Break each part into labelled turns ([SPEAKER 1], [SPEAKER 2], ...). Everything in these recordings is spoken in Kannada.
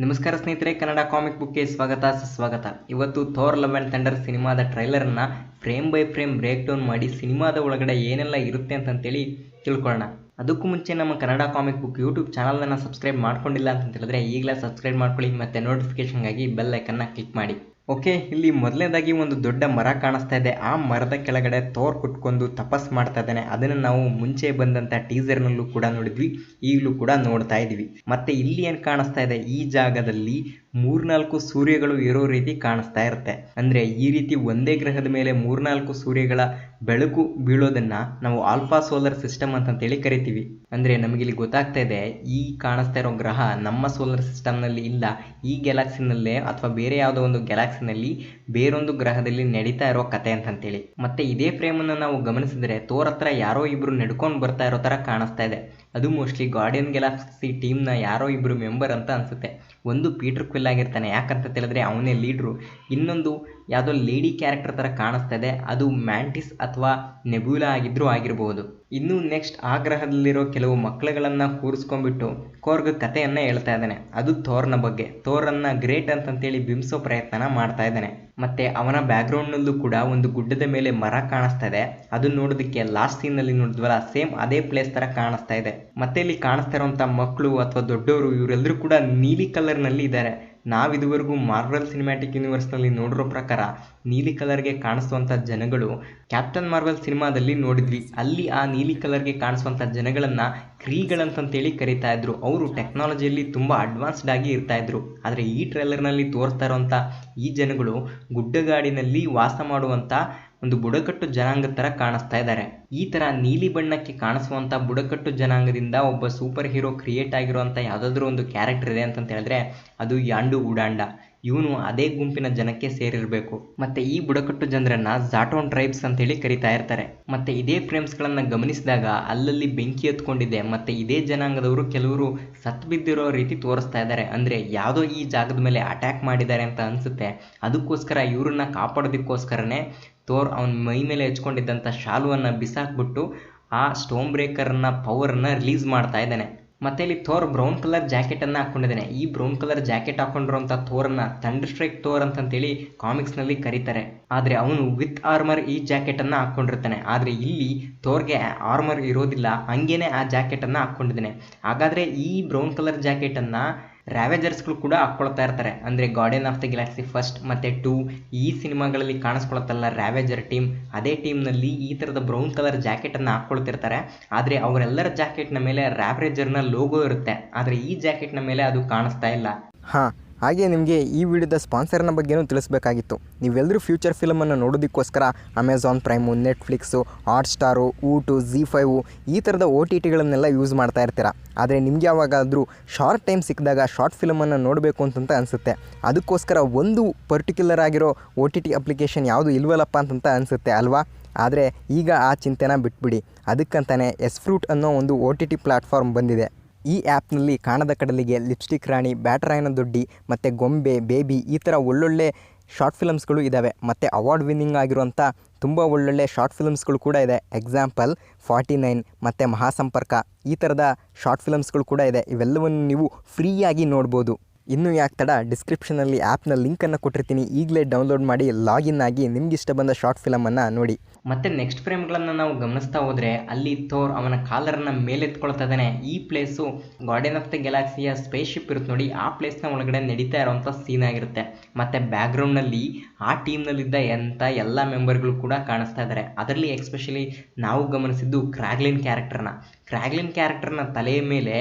[SPEAKER 1] ನಮಸ್ಕಾರ ಸ್ನೇಹಿತರೆ, ಕನ್ನಡ ಕಾಮಿಕ್ ಬುಕ್ಗೆ ಸ್ವಾಗತ ಸುಸ್ವಾಗತ. ಇವತ್ತು ಥೋರ್ ಲವ್ ಆ್ಯಂಡ್ ಥಂಡರ್ ಸಿನಿಮಾದ ಟ್ರೈಲರನ್ನು frame by frame break down ಮಾಡಿ ಸಿನಿಮಾದ ಒಳಗಡೆ ಏನೆಲ್ಲ ಇರುತ್ತೆ ಅಂತಂತೇಳಿ ತಿಳ್ಕೊಳ್ಳೋಣ. ಅದಕ್ಕೂ ಮುಂಚೆ ನಮ್ಮ ಕನ್ನಡ ಕಾಮಿಕ್ ಬುಕ್ ಯೂಟ್ಯೂಬ್ ಚಾನಲನ್ನು ಸಬ್ಸ್ಕ್ರೈಬ್ ಮಾಡ್ಕೊಂಡಿಲ್ಲ ಅಂತ ಹೇಳಿದ್ರೆ ಈಗಲೇ ಸಬ್ಸ್ಕ್ರೈಬ್ ಮಾಡ್ಕೊಳ್ಳಿ ಮತ್ತು ನೋಟಿಫಿಕೇಷನ್ಗಾಗಿ ಬೆಲ್ ಐಕನ್ನ ಕ್ಲಿಕ್ ಮಾಡಿ. ಓಕೆ, ಇಲ್ಲಿ ಮೊದಲನೇದಾಗಿ ಒಂದು ದೊಡ್ಡ ಮರ ಕಾಣಿಸ್ತಾ ಇದೆ. ಆ ಮರದ ಕೆಳಗಡೆ ಥೋರ್ ಕುಟ್ಕೊಂಡು ತಪಸ್ ಮಾಡ್ತಾ ಇದ್ದಾನೆ. ಅದನ್ನು ನಾವು ಮುಂಚೆ ಬಂದಂಥ ಟೀಸರ್ನಲ್ಲೂ ಕೂಡ ನೋಡಿದ್ವಿ, ಈಗಲೂ ಕೂಡ ನೋಡ್ತಾ ಇದ್ವಿ. ಮತ್ತೆ ಇಲ್ಲಿ ಏನು ಕಾಣಿಸ್ತಾ ಇದೆ, ಈ ಜಾಗದಲ್ಲಿ 3-4 ಸೂರ್ಯಗಳು ಇರೋ ರೀತಿ ಕಾಣಿಸ್ತಾ ಇರುತ್ತೆ. ಅಂದರೆ ಈ ರೀತಿ ಒಂದೇ ಗ್ರಹದ ಮೇಲೆ 3-4 ಸೂರ್ಯಗಳ ಬೆಳಕು ಬೀಳೋದನ್ನ ನಾವು ಆಲ್ಫಾ ಸೋಲಾರ್ ಸಿಸ್ಟಮ್ ಅಂತಂತೇಳಿ ಕರಿತೀವಿ. ಅಂದರೆ ನಮಗಿಲ್ಲಿ ಗೊತ್ತಾಗ್ತಾ ಇದೆ, ಈ ಕಾಣಿಸ್ತಾ ಇರೋ ಗ್ರಹ ನಮ್ಮ ಸೋಲಾರ್ ಸಿಸ್ಟಮ್ನಲ್ಲಿ ಇಲ್ಲ, ಈ ಗ್ಯಾಲಾಕ್ಸಿನಲ್ಲೇ ಅಥವಾ ಬೇರೆ ಯಾವುದೋ ಒಂದು ಗ್ಯಾಲಾಕ್ಸಿನಲ್ಲಿ ಬೇರೊಂದು ಗ್ರಹದಲ್ಲಿ ನಡೀತಾ ಇರೋ ಕತೆ ಅಂತಂತೇಳಿ. ಮತ್ತೆ ಇದೇ ಫ್ರೇಮನ್ನು ನಾವು ಗಮನಿಸಿದ್ರೆ ಥೋರ್ ಹತ್ರ ಯಾರೋ ಇಬ್ರು ನಡ್ಕೊಂಡು ಬರ್ತಾ ಇರೋ ಥರ ಕಾಣಿಸ್ತಾ ಇದೆ. ಅದು ಮೋಸ್ಟ್ಲಿ ಗಾರ್ಡಿಯನ್ ಗ್ಯಾಲಾಕ್ಸಿ ಟೀಮ್ನ ಯಾರೋ ಇಬ್ಬರು ಮೆಂಬರ್ ಅಂತ ಅನಿಸುತ್ತೆ. ಒಂದು ಪೀಟರ್ ಕ್ವಿಲ್ ಆಗಿರ್ತಾನೆ, ಯಾಕಂತ ಹೇಳಿದ್ರೆ ಅವನೇ ಲೀಡ್ರು. ಇನ್ನೊಂದು ಯಾವುದೋ ಲೇಡಿ ಕ್ಯಾರೆಕ್ಟರ್ ಥರ ಕಾಣಿಸ್ತಾ ಇದೆ, ಅದು ಮ್ಯಾಂಟಿಸ್ ಅಥವಾ ನೆಬ್ಯುಲಾ ಆಗಿರಬಹುದು. ಇನ್ನು ನೆಕ್ಸ್ಟ್ ಆ ಗ್ರಹದಲ್ಲಿರೋ ಕೆಲವು ಮಕ್ಕಳುಗಳನ್ನು ಕೂರಿಸ್ಕೊಂಡ್ಬಿಟ್ಟು ಕೋರ್ಗ್ ಕಥೆಯನ್ನು ಹೇಳ್ತಾ ಇದ್ದಾನೆ. ಅದು ಥೋರ್ನ ಬಗ್ಗೆ. ಥೋರನ್ನು ಗ್ರೇಟ್ ಅಂತಂತೇಳಿ ಬಿಂಬಿಸೋ ಪ್ರಯತ್ನ ಮಾಡ್ತಾ ಇದ್ದಾನೆ. ಮತ್ತೆ ಅವನ ಬ್ಯಾಕ್ಗ್ರೌಂಡ್ನಲ್ಲೂ ಕೂಡ ಒಂದು ಗುಡ್ಡದ ಮೇಲೆ ಮರ ಕಾಣಿಸ್ತಾ ಇದೆ. ಅದು ನೋಡೋದಕ್ಕೆ ಲಾಸ್ಟ್ ಸೀನಲ್ಲಿ ನೋಡಿದ್ವಲ್ಲ, ಸೇಮ್ ಅದೇ ಪ್ಲೇಸ್ ಥರ ಕಾಣಿಸ್ತಾ ಇದೆ. ಮತ್ತೆ ಇಲ್ಲಿ ಕಾಣಿಸ್ತಾ ಇರೋಂಥ ಮಕ್ಕಳು ಅಥವಾ ದೊಡ್ಡವರು ಇವರೆಲ್ಲರೂ ಕೂಡ ನೀಲಿ ಕಲರ್ನಲ್ಲಿ ಇದ್ದಾರೆ. ನಾವಿದುವರೆಗೂ ಮಾರ್ವೆಲ್ ಸಿನಿಮ್ಯಾಟಿಕ್ ಯೂನಿವರ್ಸ್ನಲ್ಲಿ ನೋಡಿರೋ ಪ್ರಕಾರ ನೀಲಿ ಕಲರ್ಗೆ ಕಾಣಿಸುವಂಥ ಜನಗಳು ಕ್ಯಾಪ್ಟನ್ ಮಾರ್ವೆಲ್ ಸಿನಿಮಾದಲ್ಲಿ ನೋಡಿದ್ವಿ. ಅಲ್ಲಿ ಆ ನೀಲಿ ಕಲರ್ಗೆ ಕಾಣಿಸುವಂಥ ಜನಗಳನ್ನು ಕ್ರೀಗಳಂತಂತೇಳಿ ಕರೀತಾ ಇದ್ರು. ಅವರು ಟೆಕ್ನಾಲಜಿಯಲ್ಲಿ ತುಂಬ ಅಡ್ವಾನ್ಸ್ಡ್ ಆಗಿ ಇರ್ತಾ ಇದ್ರು. ಆದರೆ ಈ ಟ್ರೈಲರ್ನಲ್ಲಿ ತೋರಿಸ್ತಾ ಇರೋಂಥ ಈ ಜನಗಳು ಗುಡ್ಡಗಾಡಿನಲ್ಲಿ ವಾಸ ಮಾಡುವಂಥ ಒಂದು ಬುಡಕಟ್ಟು ಜನಾಂಗದ ಥರ ಕಾಣಿಸ್ತಾ ಇದ್ದಾರೆ. ಈ ಥರ ನೀಲಿ ಬಣ್ಣಕ್ಕೆ ಕಾಣಿಸುವಂಥ ಬುಡಕಟ್ಟು ಜನಾಂಗದಿಂದ ಒಬ್ಬ ಸೂಪರ್ ಹೀರೋ ಕ್ರಿಯೇಟ್ ಆಗಿರುವಂಥ ಯಾವುದಾದ್ರೂ ಒಂದು ಕ್ಯಾರೆಕ್ಟರ್ ಇದೆ ಅಂತಂತ ಹೇಳಿದ್ರೆ ಅದು ಯಾಂಡು ಉಡಾಂಡ. ಇವನು ಅದೇ ಗುಂಪಿನ ಜನಕ್ಕೆ ಸೇರಿರಬೇಕು. ಮತ್ತು ಈ ಬುಡಕಟ್ಟು ಜನರನ್ನು ಝಾಟೋನ್ ಟ್ರೈಬ್ಸ್ ಅಂತೇಳಿ ಕರಿತಾ ಇರ್ತಾರೆ. ಮತ್ತು ಇದೇ ಫ್ರೇಮ್ಸ್ಗಳನ್ನು ಗಮನಿಸಿದಾಗ ಅಲ್ಲಲ್ಲಿ ಬೆಂಕಿ ಹತ್ಕೊಂಡಿದೆ. ಮತ್ತು ಇದೇ ಜನಾಂಗದವರು ಕೆಲವರು ಸತ್ತು ಬಿದ್ದಿರೋ ರೀತಿ ತೋರಿಸ್ತಾ ಇದ್ದಾರೆ. ಅಂದರೆ ಯಾವುದೋ ಈ ಜಾಗದ ಮೇಲೆ ಅಟ್ಯಾಕ್ ಮಾಡಿದ್ದಾರೆ ಅಂತ ಅನಿಸುತ್ತೆ. ಅದಕ್ಕೋಸ್ಕರ ಇವ್ರನ್ನ ಕಾಪಾಡೋದಕ್ಕೋಸ್ಕರನೇ ಥೋರ್ ಅವನ ಮೈ ಮೇಲೆ ಹೆಚ್ಕೊಂಡಿದ್ದಂಥ ಶಾಲುವನ್ನು ಬಿಸಾಕ್ಬಿಟ್ಟು ಆ ಸ್ಟೋನ್ ಬ್ರೇಕರ್ನ ಪವರನ್ನು ರಿಲೀಸ್ ಮಾಡ್ತಾ ಇದ್ದಾನೆ. ಮತ್ತು ಇಲ್ಲಿ ಥೋರ್ ಬ್ರೌನ್ ಕಲರ್ ಜಾಕೆಟನ್ನು ಹಾಕ್ಕೊಂಡಿದ್ದಾನೆ. ಈ ಬ್ರೌನ್ ಕಲರ್ ಜಾಕೆಟ್ ಹಾಕೊಂಡಿರೋಂಥ ಥೋರನ್ನು ಥಂಡರ್ ಸ್ಟ್ರೈಕ್ ಥೋರ್ ಅಂತಂತೇಳಿ ಕಾಮಿಕ್ಸ್ನಲ್ಲಿ ಕರೀತಾರೆ. ಆದರೆ ಅವನು ವಿತ್ ಆರ್ಮರ್ ಈ ಜಾಕೆಟನ್ನು ಹಾಕ್ಕೊಂಡಿರ್ತಾನೆ. ಆದರೆ ಇಲ್ಲಿ ಥೋರ್ಗೆ ಆರ್ಮರ್ ಇರೋದಿಲ್ಲ, ಹಂಗೇನೆ ಆ ಜಾಕೆಟನ್ನು ಹಾಕ್ಕೊಂಡಿದ್ದಾನೆ. ಹಾಗಾದರೆ ಈ ಬ್ರೌನ್ ಕಲರ್ ಜಾಕೆಟನ್ನು ರ್ಯಾವೇಜರ್ಸ್ಗಳು ಕೂಡ ಹಾಕ್ಕೊಳ್ತಾ ಇರ್ತಾರೆ. ಅಂದರೆ ಗಾರ್ಡಿಯನ್ ಆಫ್ ದ ಗ್ಯಾಲಾಕ್ಸಿ 1 ಮತ್ತು 2 ಈ ಸಿನಿಮಾಗಳಲ್ಲಿ ಕಾಣಿಸ್ಕೊಳತ್ತಲ್ಲ ರ್ಯಾವೇಜರ್ ಟೀಮ್, ಅದೇ ಟೀಮ್ನಲ್ಲಿ ಈ ಥರದ ಬ್ರೌನ್ ಕಲರ್ ಜಾಕೆಟನ್ನು ಹಾಕ್ಕೊಳ್ತಿರ್ತಾರೆ. ಆದರೆ ಅವರೆಲ್ಲರ ಜಾಕೆಟ್ನ ಮೇಲೆ ರ್ಯಾವೇಜರ್ನ ಲೋಗೋ ಇರುತ್ತೆ. ಆದರೆ ಈ ಜಾಕೆಟ್ನ ಮೇಲೆ ಅದು ಕಾಣಿಸ್ತಾ ಇಲ್ಲ.
[SPEAKER 2] ಹಾಗೆ ನಿಮಗೆ ಈ ವಿಡಿಯೋದ ಸ್ಪಾನ್ಸರ್ನ ಬಗ್ಗೆನೂ ತಿಳಿಸ್ಬೇಕಾಗಿತ್ತು. ನೀವೆಲ್ಲರೂ ಫ್ಯೂಚರ್ ಫಿಲಮನ್ನು ನೋಡೋದಕ್ಕೋಸ್ಕರ Amazon prime, Netflix, Hotstar, Voot, ZEE5 ಈ ಥರದ OTTಗಳನ್ನೆಲ್ಲ ಯೂಸ್ ಮಾಡ್ತಾ ಇರ್ತೀರ. ಆದರೆ ನಿಮ್ಗೆ ಯಾವಾಗಾದರೂ ಶಾರ್ಟ್ ಟೈಮ್ ಸಿಕ್ಕಿದಾಗ ಶಾರ್ಟ್ ಫಿಲಮನ್ನು ನೋಡಬೇಕು ಅಂತಂತ ಅನಿಸುತ್ತೆ. ಅದಕ್ಕೋಸ್ಕರ ಒಂದು ಪರ್ಟಿಕ್ಯುಲರ್ ಆಗಿರೋ OTT ಅಪ್ಲಿಕೇಶನ್ ಯಾವುದು ಇಲ್ವಲ್ಲಪ್ಪ ಅಂತಂತ ಅನಿಸುತ್ತೆ ಅಲ್ವಾ? ಆದರೆ ಈಗ ಆ ಚಿಂತೆನ ಬಿಟ್ಬಿಡಿ. ಅದಕ್ಕಂತಾನೆ ಎಸ್ಫ್ರೂಟ್ ಅನ್ನೋ ಒಂದು OTT ಪ್ಲ್ಯಾಟ್ಫಾರ್ಮ್ ಬಂದಿದೆ. ಈ ಆ್ಯಪ್ನಲ್ಲಿ ಕಾಣದ ಕಡಲಿಗೆ, ಲಿಪ್ಸ್ಟಿಕ್ ರಾಣಿ, ಬ್ಯಾಟರಾಯನ ದೊಡ್ಡಿ ಮತ್ತು ಗೊಂಬೆ, ಬೇಬಿ ಈ ಥರ ಒಳ್ಳೊಳ್ಳೆ ಶಾರ್ಟ್ ಫಿಲಮ್ಸ್ಗಳು ಇದ್ದಾವೆ. ಮತ್ತು ಅವಾರ್ಡ್ ವಿನ್ನಿಂಗ್ ಆಗಿರುವಂಥ ತುಂಬ ಒಳ್ಳೊಳ್ಳೆ ಶಾರ್ಟ್ ಫಿಲಮ್ಸ್ಗಳು ಕೂಡ ಇದೆ. ಎಕ್ಸಾಂಪಲ್ 49 ಮತ್ತು ಮಹಾಸಂಪರ್ಕ ಈ ಥರದ ಶಾರ್ಟ್ ಫಿಲಮ್ಸ್ಗಳು ಕೂಡ ಇದೆ. ಇವೆಲ್ಲವನ್ನು ನೀವು ಫ್ರೀಯಾಗಿ ನೋಡ್ಬೋದು. ಇನ್ನೂ ಯಾಕೆ ತಡ, ಡಿಸ್ಕ್ರಿಪ್ಷನಲ್ಲಿ ಆ್ಯಪ್ನ ಲಿಂಕನ್ನು ಕೊಟ್ಟಿರ್ತೀನಿ. ಈಗಲೇ ಡೌನ್ಲೋಡ್ ಮಾಡಿ ಲಾಗಿನ್ ಆಗಿ ನಿಮ್ಗೆ ಇಷ್ಟ ಬಂದ ಶಾರ್ಟ್ ಫಿಲಮನ್ನು ನೋಡಿ.
[SPEAKER 1] ಮತ್ತು ನೆಕ್ಸ್ಟ್ ಫ್ರೇಮ್ಗಳನ್ನು ನಾವು ಗಮನಿಸ್ತಾ ಹೋದರೆ ಅಲ್ಲಿ ಥೋರ್ ಅವನ ಕಾಲರನ್ನು ಮೇಲೆತ್ಕೊಳ್ತಾ ಇದ್ದಾನೆ. ಈ ಪ್ಲೇಸು ಗಾರ್ಡಿಯನ್ ಆಫ್ ದ ಗ್ಯಾಲಾಕ್ಸಿಯ ಸ್ಪೇಸ್ ಶಿಪ್ ಇರುತ್ತೆ ನೋಡಿ, ಆ ಪ್ಲೇಸ್ನ ಒಳಗಡೆ ನಡೀತಾ ಇರೋವಂಥ ಸೀನ್ ಆಗಿರುತ್ತೆ. ಮತ್ತು ಬ್ಯಾಕ್ಗ್ರೌಂಡ್ನಲ್ಲಿ ಆ ಟೀಮ್ನಲ್ಲಿದ್ದ ಎಲ್ಲ ಮೆಂಬರ್ಗಳು ಕೂಡ ಕಾಣಿಸ್ತಾ ಇದ್ದಾರೆ. ಅದರಲ್ಲಿ ಎಕ್ಸ್ಪೆಷಲಿ ನಾವು ಗಮನಿಸಿದ್ದು ಕ್ರಾಗ್ಲಿನ್ ಕ್ಯಾರೆಕ್ಟರ್ನ ತಲೆಯ ಮೇಲೆ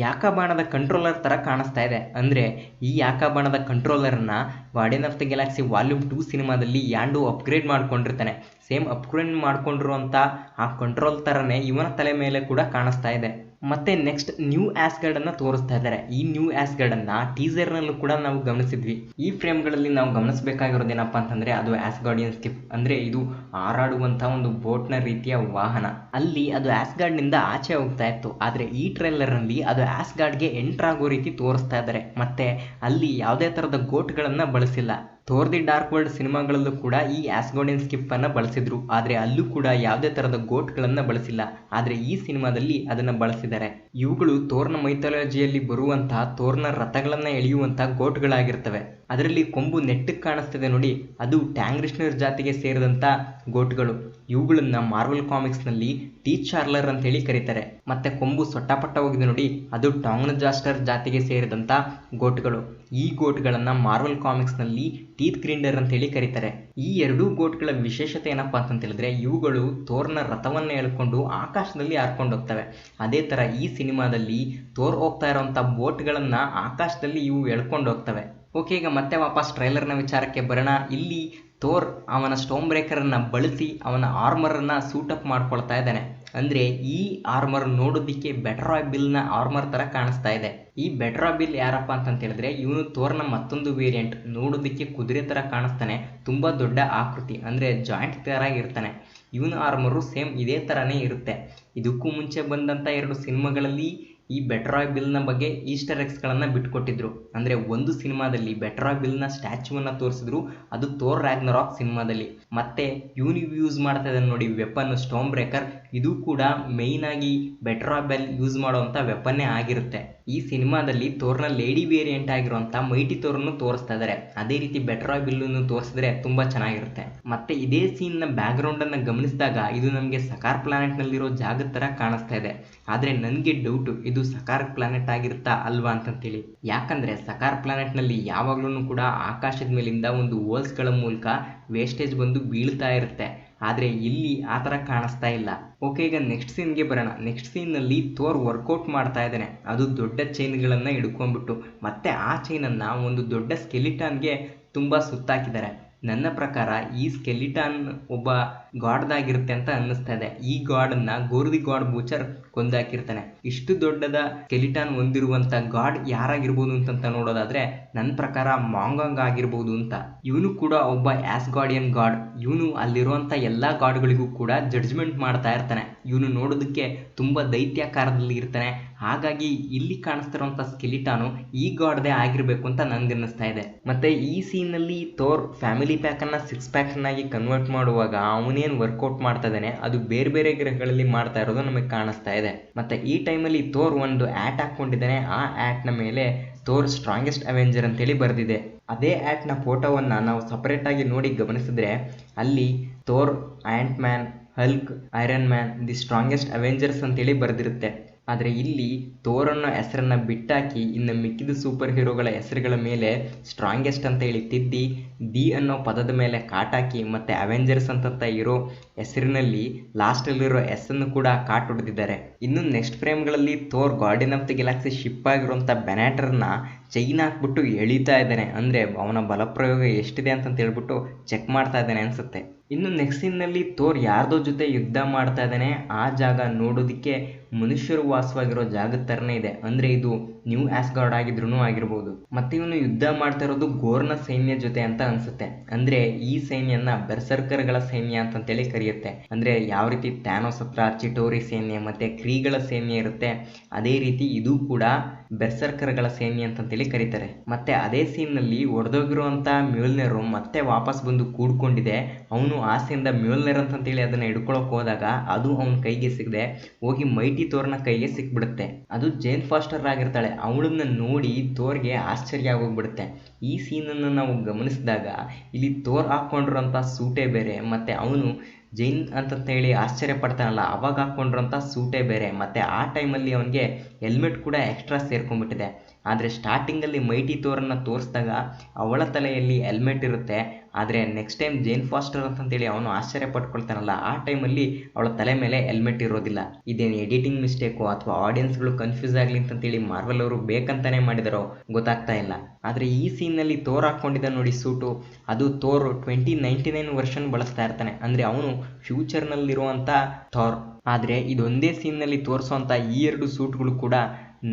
[SPEAKER 1] ಯಾಕಾಬಾಣದ ಕಂಟ್ರೋಲರ್ ಥರ ಕಾಣಿಸ್ತಾ ಇದೆ. ಅಂದರೆ ಈ ಯಾಕಾಬಾಣದ ಕಂಟ್ರೋಲರನ್ನು Guardian of the Galaxy volume 2 ಸಿನಿಮಾದಲ್ಲಿ ಯಾಂಡು ಅಪ್ಗ್ರೇಡ್ ಮಾಡ್ಕೊಂಡಿರ್ತಾನೆ. ಸೇಮ್ ಅಪ್ಗ್ರೇಡ್ ಮಾಡ್ಕೊಂಡಿರುವಂಥ ಆ ಕಂಟ್ರೋಲ್ ಥರನೇ ಇವನ ತಲೆ ಮೇಲೆ ಕೂಡ ಕಾಣಿಸ್ತಾ ಇದೆ. ಮತ್ತು ನೆಕ್ಸ್ಟ್ ನ್ಯೂ ಆಸ್ಗಾರ್ಡನ್ನು ತೋರಿಸ್ತಾ ಇದ್ದಾರೆ. ಈ ನ್ಯೂ ಆಸ್ಗಾರ್ಡನ್ನು ಟೀಸರ್ನಲ್ಲೂ ಕೂಡ ನಾವು ಗಮನಿಸಿದ್ವಿ. ಈ ಫ್ರೇಮ್ಗಳಲ್ಲಿ ನಾವು ಗಮನಿಸಬೇಕಾಗಿರೋದೇನಪ್ಪ ಅಂತಂದರೆ ಅದು ಆಸ್ಗಾರ್ಡಿಯನ್ ಸ್ಕಿಪ್. ಅಂದರೆ ಇದು ಹಾರಾಡುವಂಥ ಒಂದು ಬೋಟ್ನ ರೀತಿಯ ವಾಹನ. ಅಲ್ಲಿ ಅದು ಆಸ್ಗಾರ್ಡ್ನಿಂದ ಆಚೆ ಹೋಗ್ತಾ ಇತ್ತು. ಆದರೆ ಈ ಟ್ರೈಲರ್ನಲ್ಲಿ ಅದು ಆಸ್ಗಾರ್ಡ್ಗೆ ಎಂಟ್ರ್ ಆಗೋ ರೀತಿ ತೋರಿಸ್ತಾ ಇದ್ದಾರೆ. ಮತ್ತು ಅಲ್ಲಿ ಯಾವುದೇ ಥರದ ಗೋಟ್ಗಳನ್ನು ಬಳಸಿಲ್ಲ. ಥೋರ್ ದಿ ಡಾರ್ಕ್ ವರ್ಲ್ಡ್ ಸಿನಿಮಾಗಳಲ್ಲೂ ಕೂಡ ಈ ಆಸ್ಗಾರ್ಡಿಯನ್ ಸ್ಕಿಪ್ ಅನ್ನ ಬಳಸಿದ್ರು, ಆದ್ರೆ ಅಲ್ಲೂ ಕೂಡ ಯಾವುದೇ ತರಹದ ಗೋಟ್ಗಳನ್ನ ಬಳಸಿಲ್ಲ. ಆದ್ರೆ ಈ ಸಿನಿಮಾದಲ್ಲಿ ಅದನ್ನ ಬಳಸಿದ್ದಾರೆ. ಇವುಗಳು ಥೋರ್ನ ಮೈಥಾಲಜಿಯಲ್ಲಿ ಬರುವಂತಹ ಥೋರ್ನ ರಥಗಳನ್ನ ಎಳೆಯುವಂತಹ ಗೋಟ್ಗಳಾಗಿರ್ತವೆ. ಅದರಲ್ಲಿ ಕೊಂಬು ನೆಟ್ಟಕ್ಕೆ ಕಾಣಿಸ್ತಿದೆ ನೋಡಿ, ಅದು ಟ್ಯಾಂಗ್ರಿಷ್ನರ್ ಜಾತಿಗೆ ಸೇರಿದಂತ ಗೋಟ್ಗಳು. ಇವುಗಳನ್ನ ಮಾರ್ವಲ್ ಕಾಮಿಕ್ಸ್ ನಲ್ಲಿ ಟೀತ್ ಚಾರ್ಲರ್ ಅಂತ ಹೇಳಿ ಕರೀತಾರೆ. ಮತ್ತೆ ಕೊಂಬು ಸೊಟ್ಟಪಟ್ಟ ಹೋಗಿದೆ ನೋಡಿ, ಅದು ಟಾಂಗ್ನಜಾಸ್ಟರ್ ಜಾತಿಗೆ ಸೇರಿದಂತ ಗೋಟ್ಗಳು. ಈ ಗೋಟ್ಗಳನ್ನ ಮಾರ್ವಲ್ ಕಾಮಿಕ್ಸ್ ನಲ್ಲಿ ಟೀತ್ ಗ್ರಿಂಡರ್ ಅಂತ ಹೇಳಿ ಕರೀತಾರೆ. ಈ ಎರಡೂ ಗೋಟ್ಗಳ ವಿಶೇಷತೆ ಏನಪ್ಪಾ ಅಂತ ಹೇಳಿದ್ರೆ, ಇವುಗಳು ಥೋರ್ನ ರಥವನ್ನ ಎಳ್ಕೊಂಡು ಆಕಾಶದಲ್ಲಿ ಹಾರ್ಕೊಂಡು ಹೋಗ್ತವೆ. ಅದೇ ತರ ಈ ಸಿನಿಮಾದಲ್ಲಿ ಥೋರ್ ಹೋಗ್ತಾ ಇರುವಂತ ಬೋಟ್ಗಳನ್ನ ಆಕಾಶದಲ್ಲಿ ಇವು ಎಳ್ಕೊಂಡು ಹೋಗ್ತವೆ. ಓಕೆ, ಈಗ ಮತ್ತೆ ವಾಪಸ್ ಟ್ರೈಲರ್ನ ವಿಚಾರಕ್ಕೆ ಬರೋಣ. ಇಲ್ಲಿ ಥೋರ್ ಅವನ ಸ್ಟೋನ್ ಬ್ರೇಕರನ್ನು ಬಳಸಿ ಅವನ ಆರ್ಮರನ್ನು ಸೂಟಪ್ ಮಾಡ್ಕೊಳ್ತಾ ಇದ್ದಾನೆ. ಅಂದರೆ ಈ ಆರ್ಮರ್ ನೋಡೋದಕ್ಕೆ ಬೆಟರಾಯ್ ಬಿಲ್ನ ಆರ್ಮರ್ ಥರ ಕಾಣಿಸ್ತಾ ಇದೆ. ಈ ಬೆಟರಾಯ್ ಬಿಲ್ ಯಾರಪ್ಪ ಅಂತ ಹೇಳಿದ್ರೆ, ಇವನು ಥೋರ್ನ ಮತ್ತೊಂದು ವೇರಿಯಂಟ್. ನೋಡೋದಕ್ಕೆ ಕುದುರೆ ಥರ ಕಾಣಿಸ್ತಾನೆ, ತುಂಬ ದೊಡ್ಡ ಆಕೃತಿ, ಅಂದರೆ ಜಾಯಿಂಟ್ ಥರ ಇರ್ತಾನೆ. ಇವನ ಆರ್ಮರು ಸೇಮ್ ಇದೇ ಥರನೇ ಇರುತ್ತೆ. ಇದಕ್ಕೂ ಮುಂಚೆ ಬಂದಂಥ 2 ಸಿನಿಮಾಗಳಲ್ಲಿ ಈ ಬೆಟರಾಯ್ ಬಿಲ್ನ ಬಗ್ಗೆ ಈಸ್ಟರ್ ಎಗ್ಸ್ಗಳನ್ನು ಬಿಟ್ಕೊಟ್ಟಿದ್ರು. ಅಂದರೆ ಒಂದು ಸಿನಿಮಾದಲ್ಲಿ ಬೆಟರಾಯ್ ಬಿಲ್ನ ಸ್ಟ್ಯಾಚ್ಯೂವನ್ನು ತೋರಿಸಿದ್ರು, ಅದು ಥೋರ್ ರ್ಯಾಗ್ನರಾಕ್ ಸಿನಿಮಾದಲ್ಲಿ. ಮತ್ತೆ ಇವನು ಯೂಸ್ ಮಾಡ್ತಾ ಇದ್ದಾನೆ ನೋಡಿ ವೆಪನ್ ಸ್ಟೋನ್ ಬ್ರೇಕರ್, ಇದು ಕೂಡ ಮೇಯ್ನ್ ಆಗಿ ಬೆಟರಾಯ್ ಬಿಲ್ ಯೂಸ್ ಮಾಡುವಂಥ ವೆಪನ್ನೇ ಆಗಿರುತ್ತೆ. ಈ ಸಿನಿಮಾದಲ್ಲಿ ಥೋರ್ನ ಲೇಡಿ ವೇರಿಯಂಟ್ ಆಗಿರುವಂಥ ಮೈಟಿ ಥೋರನ್ನು ತೋರಿಸ್ತಾ ಇದ್ದಾರೆ. ಅದೇ ರೀತಿ ಬೆಟರಾಯ್ ಬಿಲ್ಲನ್ನು ತೋರಿಸಿದ್ರೆ ತುಂಬ ಚೆನ್ನಾಗಿರುತ್ತೆ. ಮತ್ತೆ ಇದೇ ಸೀನ್ನ ಬ್ಯಾಕ್ಗ್ರೌಂಡನ್ನು ಗಮನಿಸಿದಾಗ ಇದು ನಮಗೆ ಸಕಾರ್ ಪ್ಲಾನೆಟ್ನಲ್ಲಿರೋ ಜಾಗದ ಥರ ಕಾಣಿಸ್ತಾ ಇದೆ. ಆದರೆ ನನಗೆ ಡೌಟು, ಇದು ಸಕಾರ್ ಪ್ಲಾನೆಟ್ ಆಗಿರುತ್ತಾ ಅಲ್ವಾ ಅಂತಂತೇಳಿ. ಯಾಕಂದರೆ ಸಕಾರ್ ಪ್ಲಾನೆಟ್ನಲ್ಲಿ ಯಾವಾಗ್ಲೂ ಕೂಡ ಆಕಾಶದ ಮೇಲಿಂದ ಒಂದು ಹೋಲ್ಸ್ಗಳ ಮೂಲಕ ವೇಸ್ಟೇಜ್ ಬಂದು ಬೀಳ್ತಾ ಇರುತ್ತೆ. ಆದರೆ ಇಲ್ಲಿ ಆ ಥರ ಕಾಣಿಸ್ತಾ ಇಲ್ಲ. ಓಕೆ, ಈಗ ನೆಕ್ಸ್ಟ್ ಸೀನ್ಗೆ ಬರೋಣ. ನೆಕ್ಸ್ಟ್ ಸೀನ್ನಲ್ಲಿ ಥೋರ್ ವರ್ಕೌಟ್ ಮಾಡ್ತಾ ಇದ್ದಾನೆ. ಅದು ದೊಡ್ಡ ಚೈನ್ಗಳನ್ನು ಹಿಡ್ಕೊಂಡ್ಬಿಟ್ಟು, ಮತ್ತೆ ಆ ಚೈನನ್ನು ಒಂದು ದೊಡ್ಡ ಸ್ಕೆಲಿಟಾನ್ಗೆ ತುಂಬ ಸುತ್ತಾಕಿದ್ದಾರೆ. ನನ್ನ ಪ್ರಕಾರ ಈ ಸ್ಕೆಲಿಟಾನ್ ಒಬ್ಬ ಗಾಡ್ದಾಗಿರುತ್ತೆ ಅಂತ ಅನ್ನಿಸ್ತಾ ಇದೆ. ಈ ಗಾಡನ್ನು ಗೋರ್ದಿ ಗಾಡ್ ಬೂಚರ್ ಕೊಂದಾಕಿರ್ತಾನೆ. ಇಷ್ಟು ದೊಡ್ಡದ ಸ್ಕೆಲಿಟಾನ್ ಹೊಂದಿರುವಂಥ ಗಾಡ್ ಯಾರಾಗಿರ್ಬೋದು ಅಂತಂತ ನೋಡೋದಾದ್ರೆ ನನ್ನ ಪ್ರಕಾರ ಮಾಂಗಾಂಗ್ ಆಗಿರ್ಬೋದು ಅಂತ. ಇವನು ಕೂಡ ಒಬ್ಬ ಆಸ್ಗಾರ್ಡಿಯನ್ ಗಾಡ್. ಇವನು ಅಲ್ಲಿರುವಂಥ ಎಲ್ಲ ಗಾಡ್ಗಳಿಗೂ ಕೂಡ ಜಡ್ಜ್ಮೆಂಟ್ ಮಾಡ್ತಾ ಇರ್ತಾನೆ. ಇವನು ನೋಡೋದಕ್ಕೆ ತುಂಬ ದೈತ್ಯಾಕಾರದಲ್ಲಿ ಇರ್ತಾನೆ. ಹಾಗಾಗಿ ಇಲ್ಲಿ ಕಾಣಿಸ್ತಿರುವಂಥ ಸ್ಕೆಲಿಟಾನು ಈ ಗಾಡ್ದೇ ಆಗಿರಬೇಕು ಅಂತ ನನಗನ್ನಿಸ್ತಾ ಇದೆ. ಮತ್ತೆ ಈ ಸೀನಲ್ಲಿ ಥೋರ್ ಫ್ಯಾಮಿಲಿ ಪ್ಯಾಕನ್ನು 6 ಪ್ಯಾಕ್ನಾಗಿ ಕನ್ವರ್ಟ್ ಮಾಡುವಾಗ ಅವನೇನು ವರ್ಕೌಟ್ ಮಾಡ್ತಾ ಇದ್ದಾನೆ ಅದು ಬೇರೆ ಬೇರೆ ಗ್ರಹಗಳಲ್ಲಿ ಮಾಡ್ತಾ ಇರೋದು ನಮಗೆ ಕಾಣಿಸ್ತಾ ಇದೆ. ಮತ್ತೆ ಈ ಟೈಮಲ್ಲಿ ಥೋರ್ ಒಂದು ಆ್ಯಟ್ ಹಾಕ್ಕೊಂಡಿದ್ದಾನೆ. ಆ ಆ್ಯಟ್ನ ಮೇಲೆ ಥೋರ್ ಸ್ಟ್ರಾಂಗೆಸ್ಟ್ ಅವೆಂಜರ್ ಅಂತೇಳಿ ಬರೆದಿದೆ. ಅದೇ ಆ್ಯಟ್ನ ಫೋಟೋವನ್ನು ನಾವು ಸಪರೇಟಾಗಿ ನೋಡಿ ಗಮನಿಸಿದ್ರೆ ಅಲ್ಲಿ Thor, ant man, Hulk, iron man, the strongest Avengers ಅಂತೇಳಿ ಬರೆದಿರುತ್ತೆ. ಆದರೆ ಇಲ್ಲಿ ಥೋರ್ ಅನ್ನೋ ಹೆಸರನ್ನು ಬಿಟ್ಟಾಕಿ ಇನ್ನು ಮಿಕ್ಕಿದ ಸೂಪರ್ ಹೀರೋಗಳ ಹೆಸರುಗಳ ಮೇಲೆ ಸ್ಟ್ರಾಂಗೆಸ್ಟ್ ಅಂತ ಹೇಳಿ ತಿದ್ದಿ ದಿ ಅನ್ನೋ ಪದದ ಮೇಲೆ ಕಾಟಾಕಿ ಮತ್ತು ಅವೆಂಜರ್ಸ್ ಅಂತ ಇರೋ ಹೆಸರಿನಲ್ಲಿ ಲಾಸ್ಟಲ್ಲಿರೋ ಎಸ್ಸನ್ನು ಕೂಡ ಕಾಟ್ ಹೊಡೆದಿದ್ದಾರೆ. ಇನ್ನು ನೆಕ್ಸ್ಟ್ ಫ್ರೇಮ್ಗಳಲ್ಲಿ Thor Guardian of the Galaxy ship ಆಗಿರುವಂಥ ಬೆನ್ಯಾಟರ್ನ ಚೈನ್ ಹಾಕ್ಬಿಟ್ಟು ಎಳೀತಾ ಇದ್ದಾನೆ. ಅಂದರೆ ಅವನ ಬಲಪ್ರಯೋಗ ಎಷ್ಟಿದೆ ಅಂತ ಹೇಳ್ಬಿಟ್ಟು ಚೆಕ್ ಮಾಡ್ತಾ ಇದ್ದಾನೆ ಅನಿಸುತ್ತೆ. ಇನ್ನು ನೆಕ್ಸ್ಟ್ ಸೀನ್ನಲ್ಲಿ ಥೋರ್ ಯಾರ್ದೋ ಜೊತೆ ಯುದ್ಧ ಮಾಡ್ತಾ ಇದ್ದಾನೆ. ಆ ಜಾಗ ನೋಡೋದಕ್ಕೆ ಮನುಷ್ಯರು ವಾಸವಾಗಿರೋ ಜಾಗದ ಥರನೇ ಇದೆ. ಅಂದರೆ ಇದು ನ್ಯೂ ಆಸ್ಗಾರ್ಡ್ ಆಗಿದ್ರೂ ಆಗಿರ್ಬೋದು. ಮತ್ತೆ ಇವನು ಯುದ್ಧ ಮಾಡ್ತಾ ಇರೋದು ಗೋರ್ನ ಸೈನ್ಯ ಜೊತೆ ಅಂತ ಅನ್ಸುತ್ತೆ. ಅಂದರೆ ಈ ಸೈನ್ಯನ ಬೆರ್ಸರ್ಕರ್ಗಳ ಸೈನ್ಯ ಅಂತಂತೇಳಿ ಕರೆಯುತ್ತೆ. ಅಂದರೆ ಯಾವ ರೀತಿ ಥ್ಯಾನೋಸ್ ಹತ್ರ ಚಿಟೋರಿ ಸೈನ್ಯ ಮತ್ತು ಕ್ರೀಗಳ ಸೈನ್ಯ ಇರುತ್ತೆ, ಅದೇ ರೀತಿ ಇದು ಕೂಡ ಬೆರ್ಸರ್ಕರ್ಗಳ ಸೈನ್ಯ ಅಂತಂತೇಳಿ ಕರೀತಾರೆ. ಮತ್ತೆ ಅದೇ ಸೀನ್ನಲ್ಲಿ ಒಡೆದೋಗಿರುವಂಥ ಮ್ಯೂಲ್ನೆರು ಮತ್ತೆ ವಾಪಸ್ ಬಂದು ಕೂಡ್ಕೊಂಡಿದೆ. ಅವನು ಆಸೆಯಿಂದ ಮ್ಯೂಲ್ನೆರ್ ಅಂತಂತೇಳಿ ಅದನ್ನು ಹಿಡ್ಕೊಳಕ್ ಹೋದಾಗ ಅದು ಅವನ ಕೈಗೆ ಸಿಗದೆ ಹೋಗಿ ಮೈಟಿ ಥೋರ್ನ ಕೈಗೆ ಸಿಕ್ಬಿಡುತ್ತೆ. ಅದು ಜೇನ್ ಫಾಸ್ಟರ್ ಆಗಿರ್ತಾಳೆ. ಅವಳನ್ನ ನೋಡಿ ಥೋರ್ಗೆ ಆಶ್ಚರ್ಯ ಆಗೋಗ್ಬಿಡುತ್ತೆ. ಈ ಸೀನನ್ನು ನಾವು ಗಮನಿಸಿದಾಗ ಇಲ್ಲಿ ಥೋರ್ ಹಾಕ್ಕೊಂಡಿರೋಂಥ ಸೂಟೇ ಬೇರೆ, ಮತ್ತು ಅವನು ಜೈನ್ ಅಂತ ಹೇಳಿ ಆಶ್ಚರ್ಯ ಪಡ್ತಾನಲ್ಲ ಅವಾಗ ಹಾಕ್ಕೊಂಡಿರೋಂಥ ಸೂಟೇ ಬೇರೆ. ಮತ್ತು ಆ ಟೈಮಲ್ಲಿ ಅವನಿಗೆ ಹೆಲ್ಮೆಟ್ ಕೂಡ ಎಕ್ಸ್ಟ್ರಾ ಸೇರ್ಕೊಂಡ್ಬಿಟ್ಟಿದೆ. ಆದರೆ ಸ್ಟಾರ್ಟಿಂಗಲ್ಲಿ ಮೈಟಿ ಥೋರನ್ನು ತೋರಿಸಿದಾಗ ಅವಳ ತಲೆಯಲ್ಲಿ ಹೆಲ್ಮೆಟ್ ಇರುತ್ತೆ. ಆದರೆ ನೆಕ್ಸ್ಟ್ ಟೈಮ್ ಜೇನ್ ಫಾಸ್ಟರ್ ಅಂತಂತೇಳಿ ಅವನು ಆಶ್ಚರ್ಯ ಪಟ್ಕೊಳ್ತಾನಲ್ಲ ಆ ಟೈಮಲ್ಲಿ ಅವಳ ತಲೆ ಮೇಲೆ ಹೆಲ್ಮೆಟ್ ಇರೋದಿಲ್ಲ. ಇದೇನು ಎಡಿಟಿಂಗ್ ಮಿಸ್ಟೇಕೋ ಅಥವಾ ಆಡಿಯನ್ಸ್ಗಳು ಕನ್ಫ್ಯೂಸ್ ಆಗಲಿ ಅಂತಂತೇಳಿ ಮಾರ್ವೆಲ್ ಅವರು ಬೇಕಂತಾನೆ ಮಾಡಿದಾರೋ ಗೊತ್ತಾಗ್ತಾ ಇಲ್ಲ. ಆದರೆ ಈ ಸೀನ್ನಲ್ಲಿ ಥೋರ್ ಹಾಕ್ಕೊಂಡಿದ್ದ ನೋಡಿ ಸೂಟು, ಅದು ಥೋರ್ 2099 ವರ್ಷನ್ ಬಳಸ್ತಾ ಇರ್ತಾನೆ. ಅಂದರೆ ಅವನು ಫ್ಯೂಚರ್ನಲ್ಲಿರುವಂಥ ಥೋರ್. ಆದರೆ ಇದೊಂದೇ ಸೀನ್ನಲ್ಲಿ ತೋರಿಸೋವಂಥ ಈ 2 ಸೂಟ್ಗಳು ಕೂಡ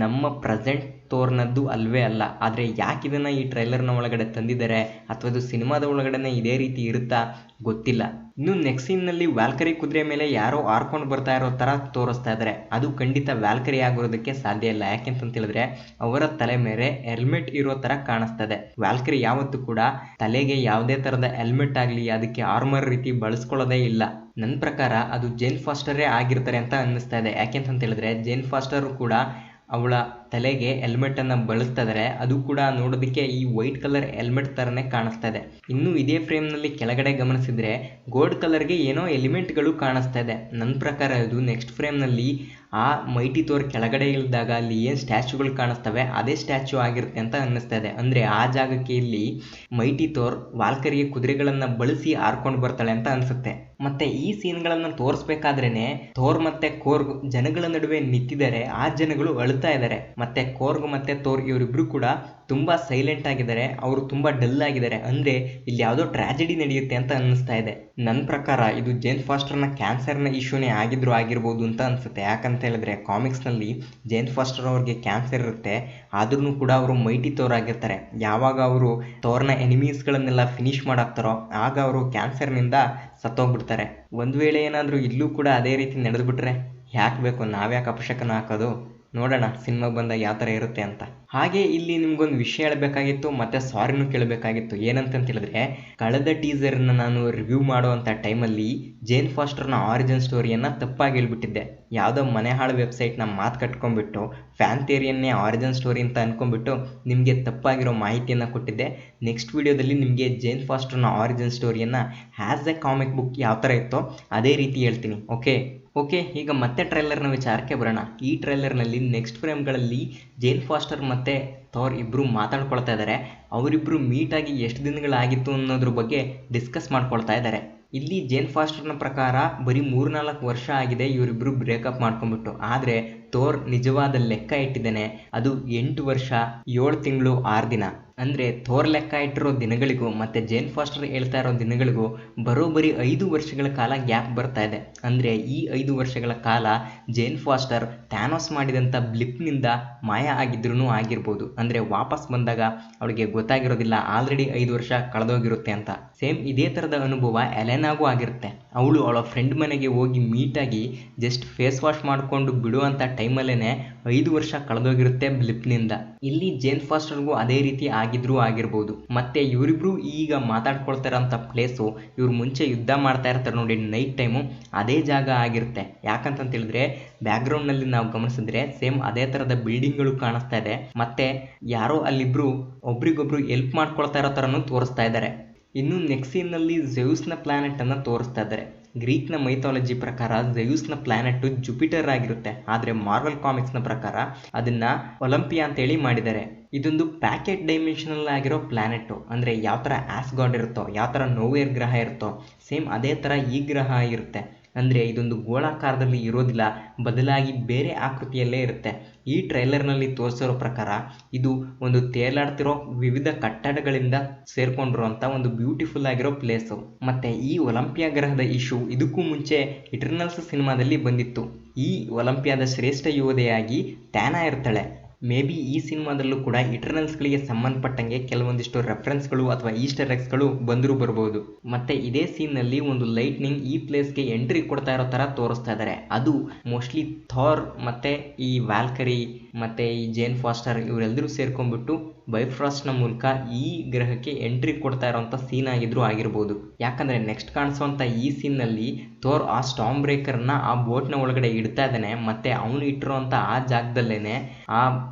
[SPEAKER 1] ನಮ್ಮ ಪ್ರೆಸೆಂಟ್ ಥೋರ್ನದ್ದು ಅಲ್ವೇ ಅಲ್ಲ. ಆದರೆ ಯಾಕೆ ಇದನ್ನು ಈ ಟ್ರೈಲರ್ನ ಒಳಗಡೆ ತಂದಿದ್ದಾರೆ ಅಥವಾ ಇದು ಸಿನಿಮಾದ ಒಳಗಡೆ ಇದೇ ರೀತಿ ಇರುತ್ತಾ ಗೊತ್ತಿಲ್ಲ. ಇನ್ನು ನೆಕ್ಸ್ಟ್ ಸೀನ್ನಲ್ಲಿ ವ್ಯಾಲ್ಕರಿ ಕುದುರೆ ಮೇಲೆ ಯಾರೋ ಹಾರ್ಕೊಂಡು ಬರ್ತಾ ಇರೋ ಥರ ತೋರಿಸ್ತಾ ಇದ್ದಾರೆ. ಅದು ಖಂಡಿತ ವ್ಯಾಲ್ಕರಿ ಆಗಿರೋದಕ್ಕೆ ಸಾಧ್ಯ ಇಲ್ಲ. ಯಾಕೆಂತ ಹೇಳಿದ್ರೆ ಅವರ ತಲೆ ಮೇಲೆ ಹೆಲ್ಮೆಟ್ ಇರೋ ಥರ ಕಾಣಿಸ್ತದೆ. ವ್ಯಾಲ್ಕರಿ ಯಾವತ್ತೂ ಕೂಡ ತಲೆಗೆ ಯಾವುದೇ ಥರದ ಹೆಲ್ಮೆಟ್ ಆಗಲಿ ಅದಕ್ಕೆ ಆರ್ಮರ್ ರೀತಿ ಬಳಸ್ಕೊಳ್ಳೋದೇ ಇಲ್ಲ. ನನ್ನ ಪ್ರಕಾರ ಅದು ಜೇನ್ ಫಾಸ್ಟರೇ ಆಗಿರ್ತಾರೆ ಅಂತ ಅನ್ನಿಸ್ತಾ ಇದೆ. ಯಾಕೆಂತ ಹೇಳಿದ್ರೆ ಜೇನ್ ಫಾಸ್ಟರ್ ಕೂಡ ಅವಳ ತಲೆಗೆ ಹೆಲ್ಮೆಟನ್ನು ಬಳಸ್ತಾ ಇದ್ದಾರೆ. ಅದು ಕೂಡ ನೋಡೋದಕ್ಕೆ ಈ ವೈಟ್ ಕಲರ್ ಹೆಲ್ಮೆಟ್ ಥರನೇ ಕಾಣಿಸ್ತಾ ಇದೆ. ಇನ್ನು ಇದೇ ಫ್ರೇಮ್ನಲ್ಲಿ ಕೆಳಗಡೆ ಗಮನಿಸಿದ್ರೆ ಗೋಲ್ಡ್ ಕಲರ್ಗೆ ಏನೋ ಎಲಿಮೆಂಟ್ಗಳು ಕಾಣಿಸ್ತಾ ಇದೆ. ನನ್ನ ಪ್ರಕಾರ ಇದು ನೆಕ್ಸ್ಟ್ ಫ್ರೇಮ್ನಲ್ಲಿ ಆ ಮೈಟಿ ಥೋರ್ ಕೆಳಗಡೆ ಇಳಿದಾಗ ಅಲ್ಲಿ ಏನು ಸ್ಟ್ಯಾಚ್ಯೂಗಳು ಕಾಣಿಸ್ತವೆ ಅದೇ ಸ್ಟ್ಯಾಚ್ಯೂ ಆಗಿರುತ್ತೆ ಅಂತ ಅನ್ನಿಸ್ತಾ ಇದೆ. ಅಂದರೆ ಆ ಜಾಗಕ್ಕೆ ಇಲ್ಲಿ ಮೈಟಿ ಥೋರ್ ವಾಲ್ಕರಿಗೆ ಕುದುರೆಗಳನ್ನು ಬಳಸಿ ಹಾರ್ಕೊಂಡು ಬರ್ತಾಳೆ ಅಂತ ಅನಿಸುತ್ತೆ. ಮತ್ತೆ ಈ ಸೀನ್ಗಳನ್ನು ತೋರಿಸ್ಬೇಕಾದ್ರೇನೆ ಥೋರ್ ಮತ್ತೆ ಕೋರ್ಗ್ ಜನಗಳ ನಡುವೆ ನಿಂತಿದ್ದಾರೆ. ಆ ಜನಗಳು ಅಳ್ತಾ ಇದ್ದಾರೆ. ಮತ್ತೆ ಕೋರ್ಗ್ ಮತ್ತೆ ಥೋರ್ ಇವರಿಬ್ರು ಕೂಡ ತುಂಬಾ ಸೈಲೆಂಟ್ ಆಗಿದ್ದಾರೆ. ಅವರು ತುಂಬಾ ಡಲ್ ಆಗಿದ್ದಾರೆ. ಅಂದ್ರೆ ಇಲ್ಲಿ ಯಾವುದೋ ಟ್ರಾಜಿಡಿ ನಡೆಯುತ್ತೆ ಅಂತ ಅನ್ನಿಸ್ತಾ ಇದೆ. ನನ್ನ ಪ್ರಕಾರ ಇದು ಜೇನ್ ಫಾಸ್ಟರ್ನ ಕ್ಯಾನ್ಸರ್ನ ಇಶ್ಯೂನೇ ಆಗಿರ್ಬೋದು ಅಂತ ಅನ್ಸುತ್ತೆ. ಯಾಕಂತ ಹೇಳಿದ್ರೆ ಕಾಮಿಕ್ಸ್ನಲ್ಲಿ ಜೇನ್ ಫಾಸ್ಟರ್ ಅವ್ರಿಗೆ ಕ್ಯಾನ್ಸರ್ ಇರುತ್ತೆ. ಆದ್ರೂ ಕೂಡ ಅವರು ಮೈಟಿ ಥೋರ್ ಆಗಿರ್ತಾರೆ. ಯಾವಾಗ ಅವರು ಥೋರ್ನ ಎನಿಮೀಸ್ಗಳನ್ನೆಲ್ಲ ಫಿನಿಶ್ ಮಾಡಾಕ್ತಾರೋ ಆಗ ಅವರು ಕ್ಯಾನ್ಸರ್ನಿಂದ ಸತ್ತೋಗ್ಬಿಡ್ತಾರೆ. ಒಂದು ವೇಳೆ ಏನಾದರೂ ಇಲ್ಲೂ ಕೂಡ ಅದೇ ರೀತಿ ನಡೆದ್ಬಿಟ್ರೆ ಯಾಕೆ ಬೇಕು, ನಾವ್ಯಾಕೆ ಅಪಶಕನ ಹಾಕೋದು? ನೋಡೋಣ ಸಿನಿಮಾ ಬಂದಾಗ ಯಾವ ಥರ ಇರುತ್ತೆ ಅಂತ. ಹಾಗೆ ಇಲ್ಲಿ ನಿಮ್ಗೊಂದು ವಿಷಯ ಹೇಳಬೇಕಾಗಿತ್ತು ಮತ್ತು ಸಾರಿನೂ ಕೇಳಬೇಕಾಗಿತ್ತು. ಏನಂತ ಹೇಳಿದ್ರೆ ಕಳೆದ ಟೀಸರ್ನ ನಾನು ರಿವ್ಯೂ ಮಾಡುವಂಥ ಟೈಮಲ್ಲಿ ಜೇನ್ ಫಾಸ್ಟರ್ನ ಆರಿಜಿನ್ ಸ್ಟೋರಿಯನ್ನು ತಪ್ಪಾಗಿ ಹೇಳ್ಬಿಟ್ಟಿದ್ದೆ. ಯಾವುದೋ ಮನೆ ಹಾಳು ವೆಬ್ಸೈಟ್ನ ಮಾತು ಕಟ್ಕೊಂಡ್ಬಿಟ್ಟು ಫ್ಯಾನ್ ಥಿಯರಿಯನ್ನೇ ಆರಿಜಿನ್ ಸ್ಟೋರಿ ಅಂತ ಅಂದ್ಕೊಂಡ್ಬಿಟ್ಟು ನಿಮಗೆ ತಪ್ಪಾಗಿರೋ ಮಾಹಿತಿಯನ್ನು ಕೊಟ್ಟಿದ್ದೆ. ನೆಕ್ಸ್ಟ್ ವಿಡಿಯೋದಲ್ಲಿ ನಿಮಗೆ ಜೇನ್ ಫಾಸ್ಟರ್ನ ಆರಿಜಿನ್ ಸ್ಟೋರಿಯನ್ನು ಆ್ಯಸ್ ಎ ಕಾಮಿಕ್ ಬುಕ್ ಯಾವ ಥರ ಇತ್ತೋ ಅದೇ ರೀತಿ ಹೇಳ್ತೀನಿ. ಓಕೆ, ಈಗ ಮತ್ತೆ ಟ್ರೈಲರ್ನ ವಿಚಾರಕ್ಕೆ ಬರೋಣ. ಈ ಟ್ರೈಲರ್ನಲ್ಲಿ ನೆಕ್ಸ್ಟ್ ಫ್ರೇಮ್ಗಳಲ್ಲಿ ಜೇನ್ ಫಾಸ್ಟರ್ ಮತ್ತು ಥೋರ್ ಇಬ್ಬರು ಮಾತಾಡ್ಕೊಳ್ತಾ ಇದ್ದಾರೆ. ಅವರಿಬ್ಬರು ಮೀಟಾಗಿ ಎಷ್ಟು ದಿನಗಳಾಗಿತ್ತು ಅನ್ನೋದ್ರ ಬಗ್ಗೆ ಡಿಸ್ಕಸ್ ಮಾಡ್ಕೊಳ್ತಾ ಇದ್ದಾರೆ. ಇಲ್ಲಿ ಜೇನ್ ಫಾಸ್ಟರ್ನ ಪ್ರಕಾರ ಬರೀ 3-4 ವರ್ಷ ಆಗಿದೆ ಇವರಿಬ್ಬರು ಬ್ರೇಕಪ್ ಮಾಡ್ಕೊಂಡ್ಬಿಟ್ಟು. ಆದರೆ ಥೋರ್ ನಿಜವಾದ ಲೆಕ್ಕ ಇಟ್ಟಿದ್ದಾನೆ, ಅದು 8 ವರ್ಷ 7 ತಿಂಗಳು 6 ದಿನ. ಅಂದರೆ ಥೋರ್ ಲೆಕ್ಕ ಇಟ್ಟಿರೋ ದಿನಗಳಿಗೂ ಮತ್ತು ಜೇನ್ ಫಾಸ್ಟರ್ ಹೇಳ್ತಾ ಇರೋ ದಿನಗಳಿಗೂ ಬರೋಬ್ಬರಿ 5 ವರ್ಷಗಳ ಕಾಲ ಗ್ಯಾಪ್ ಬರ್ತಾ ಇದೆ. ಅಂದರೆ ಈ 5 ವರ್ಷಗಳ ಕಾಲ ಜೇನ್ ಫಾಸ್ಟರ್ ಥ್ಯಾನೋಸ್ ಮಾಡಿದಂಥ ಬ್ಲಿಪ್ನಿಂದ ಮಾಯ ಆಗಿದ್ರೂ ಆಗಿರ್ಬೋದು. ಅಂದರೆ ವಾಪಸ್ ಬಂದಾಗ ಅವಳಿಗೆ ಗೊತ್ತಾಗಿರೋದಿಲ್ಲ ಆಲ್ರೆಡಿ 5 ವರ್ಷ ಕಳೆದೋಗಿರುತ್ತೆ ಅಂತ. ಸೇಮ್ ಇದೇ ಥರದ ಅನುಭವ ಎಲೆನಾಗೂ ಆಗಿರುತ್ತೆ. ಅವಳ ಫ್ರೆಂಡ್ ಮನೆಗೆ ಹೋಗಿ ಮೀಟಾಗಿ ಜಸ್ಟ್ ಫೇಸ್ ವಾಶ್ ಮಾಡಿಕೊಂಡು ಬಿಡುವಂಥ ಟೈಮಲ್ಲೇ 5 ವರ್ಷ ಕಳೆದೋಗಿರುತ್ತೆ ಬ್ಲಿಪ್ನಿಂದ. ಇಲ್ಲಿ ಜೇನ್ ಫಾಸ್ಟರ್ಗೂ ಅದೇ ರೀತಿ ಆಗಿರ್ಬೋದು. ಮತ್ತೆ ಇವರಿಬ್ರು ಈಗ ಮಾತಾಡ್ಕೊಳ್ತಾರಂಥ ಪ್ಲೇಸು ಇವ್ರು ಮುಂಚೆ ಯುದ್ಧ ಮಾಡ್ತಾ ಇರ್ತಾರೆ ನೋಡಿ ನೈಟ್ ಟೈಮು, ಅದೇ ಜಾಗ ಆಗಿರುತ್ತೆ. ಯಾಕಂತ ಹೇಳಿದ್ರೆ ಬ್ಯಾಕ್ಗ್ರೌಂಡ್ನಲ್ಲಿ ನಾವು ಗಮನಿಸಿದ್ರೆ ಸೇಮ್ ಅದೇ ಥರದ ಬಿಲ್ಡಿಂಗ್ಗಳು ಕಾಣಿಸ್ತಾ ಇದೆ. ಮತ್ತೆ ಯಾರೋ ಅಲ್ಲಿಬ್ರು ಒಬ್ರಿಗೊಬ್ರು ಹೆಲ್ಪ್ ಮಾಡ್ಕೊಳ್ತಾ ಇರೋ ಥರನೂ ತೋರಿಸ್ತಾ ಇದ್ದಾರೆ. ಇನ್ನು ನೆಕ್ಸ್ಟ್ ಸೀನ್ನಲ್ಲಿ ಝೆಯುಸ್ನ ಪ್ಲಾನೆಟನ್ನು ತೋರಿಸ್ತಾ ಇದ್ದಾರೆ. ಗ್ರೀಕ್ನ ಮೈಥಾಲಜಿ ಪ್ರಕಾರ ಝೆಯುಸ್ನ ಪ್ಲಾನೆಟ್ ಜುಪಿಟರ್ ಆಗಿರುತ್ತೆ. ಆದರೆ ಮಾರ್ವೆಲ್ ಕಾಮಿಕ್ಸ್ನ ಪ್ರಕಾರ ಅದನ್ನು ಒಲಂಪಿಯಾ ಅಂತೇಳಿ ಮಾಡಿದ್ದಾರೆ. ಇದೊಂದು ಪ್ಯಾಕೆಟ್ ಡೈಮೆನ್ಷನಲ್ ಆಗಿರೋ ಪ್ಲಾನೆಟು. ಅಂದರೆ ಯಾವ ಥರ ಆಸ್ಗಾಡ್ ಇರುತ್ತೋ, ಯಾವ ಥರ ನೋವೇರ್ ಗ್ರಹ ಇರುತ್ತೋ ಸೇಮ್ ಅದೇ ಥರ ಈ ಗ್ರಹ ಇರುತ್ತೆ. ಅಂದರೆ ಇದೊಂದು ಗೋಳಾಕಾರದಲ್ಲಿ ಇರೋದಿಲ್ಲ, ಬದಲಾಗಿ ಬೇರೆ ಆಕೃತಿಯಲ್ಲೇ ಇರುತ್ತೆ. ಈ ಟ್ರೈಲರ್ನಲ್ಲಿ ತೋರಿಸಿರೋ ಪ್ರಕಾರ ಇದು ಒಂದು ತೇಲಾಡ್ತಿರೋ ವಿವಿಧ ಕಟ್ಟಡಗಳಿಂದ ಸೇರ್ಕೊಂಡಿರುವಂಥ ಒಂದು ಬ್ಯೂಟಿಫುಲ್ ಆಗಿರೋ ಪ್ಲೇಸು. ಮತ್ತು ಈ ಒಲಂಪಿಯಾ ಗ್ರಹದ ಇಶ್ಯೂ ಇದಕ್ಕೂ ಮುಂಚೆ ಇಟರ್ನಲ್ಸ್ ಸಿನಿಮಾದಲ್ಲಿ ಬಂದಿತ್ತು. ಈ ಒಲಂಪಿಯಾದ ಶ್ರೇಷ್ಠ ಯೋಧೆಯಾಗಿ ಟ್ಯಾನಾ ಇರ್ತಾಳೆ. ಮೇ ಬಿ ಈ ಸಿನಿಮಾದಲ್ಲೂ ಕೂಡ ಇಟರ್ನಲ್ಸ್ಗಳಿಗೆ ಸಂಬಂಧಪಟ್ಟಂಗೆ ಕೆಲವೊಂದಿಷ್ಟು ರೆಫರೆನ್ಸ್ಗಳು ಅಥವಾ ಈಸ್ಟರ್ ಎಗ್ಸ್ಗಳು ಬಂದರೂ ಬರ್ಬೋದು. ಮತ್ತು ಇದೇ ಸೀನ್ನಲ್ಲಿ ಒಂದು ಲೈಟ್ನಿಂಗ್ ಈ ಪ್ಲೇಸ್ಗೆ ಎಂಟ್ರಿ ಕೊಡ್ತಾ ಇರೋ ಥರ ತೋರಿಸ್ತಾ ಇದ್ದಾರೆ. ಅದು ಮೋಸ್ಟ್ಲಿ ಥಾರ್ ಮತ್ತು ಈ ವ್ಯಾಲ್ಕರಿ ಮತ್ತು ಈ ಜೇನ್ ಫಾಸ್ಟರ್ ಇವರೆಲ್ಲರೂ ಸೇರ್ಕೊಂಡ್ಬಿಟ್ಟು ಬೈಫ್ರಾಸ್ಟ್ನ ಮೂಲಕ ಈ ಗ್ರಹಕ್ಕೆ ಎಂಟ್ರಿ ಕೊಡ್ತಾ ಇರೋಂಥ ಸೀನ್ ಆಗಿರ್ಬೋದು. ಯಾಕಂದರೆ ನೆಕ್ಸ್ಟ್ ಕಾಣಿಸೋವಂಥ ಈ ಸೀನ್ನಲ್ಲಿ ಥೋರ್ ಆ ಸ್ಟಾರ್ಮ್ ಬ್ರೇಕರ್ನ ಆ ಬೋಟ್ನ ಒಳಗಡೆ ಇಡ್ತಾ ಇದ್ದಾನೆ. ಮತ್ತು ಅವನು ಇಟ್ಟಿರೋಂಥ ಆ ಜಾಗದಲ್ಲೇ ಆ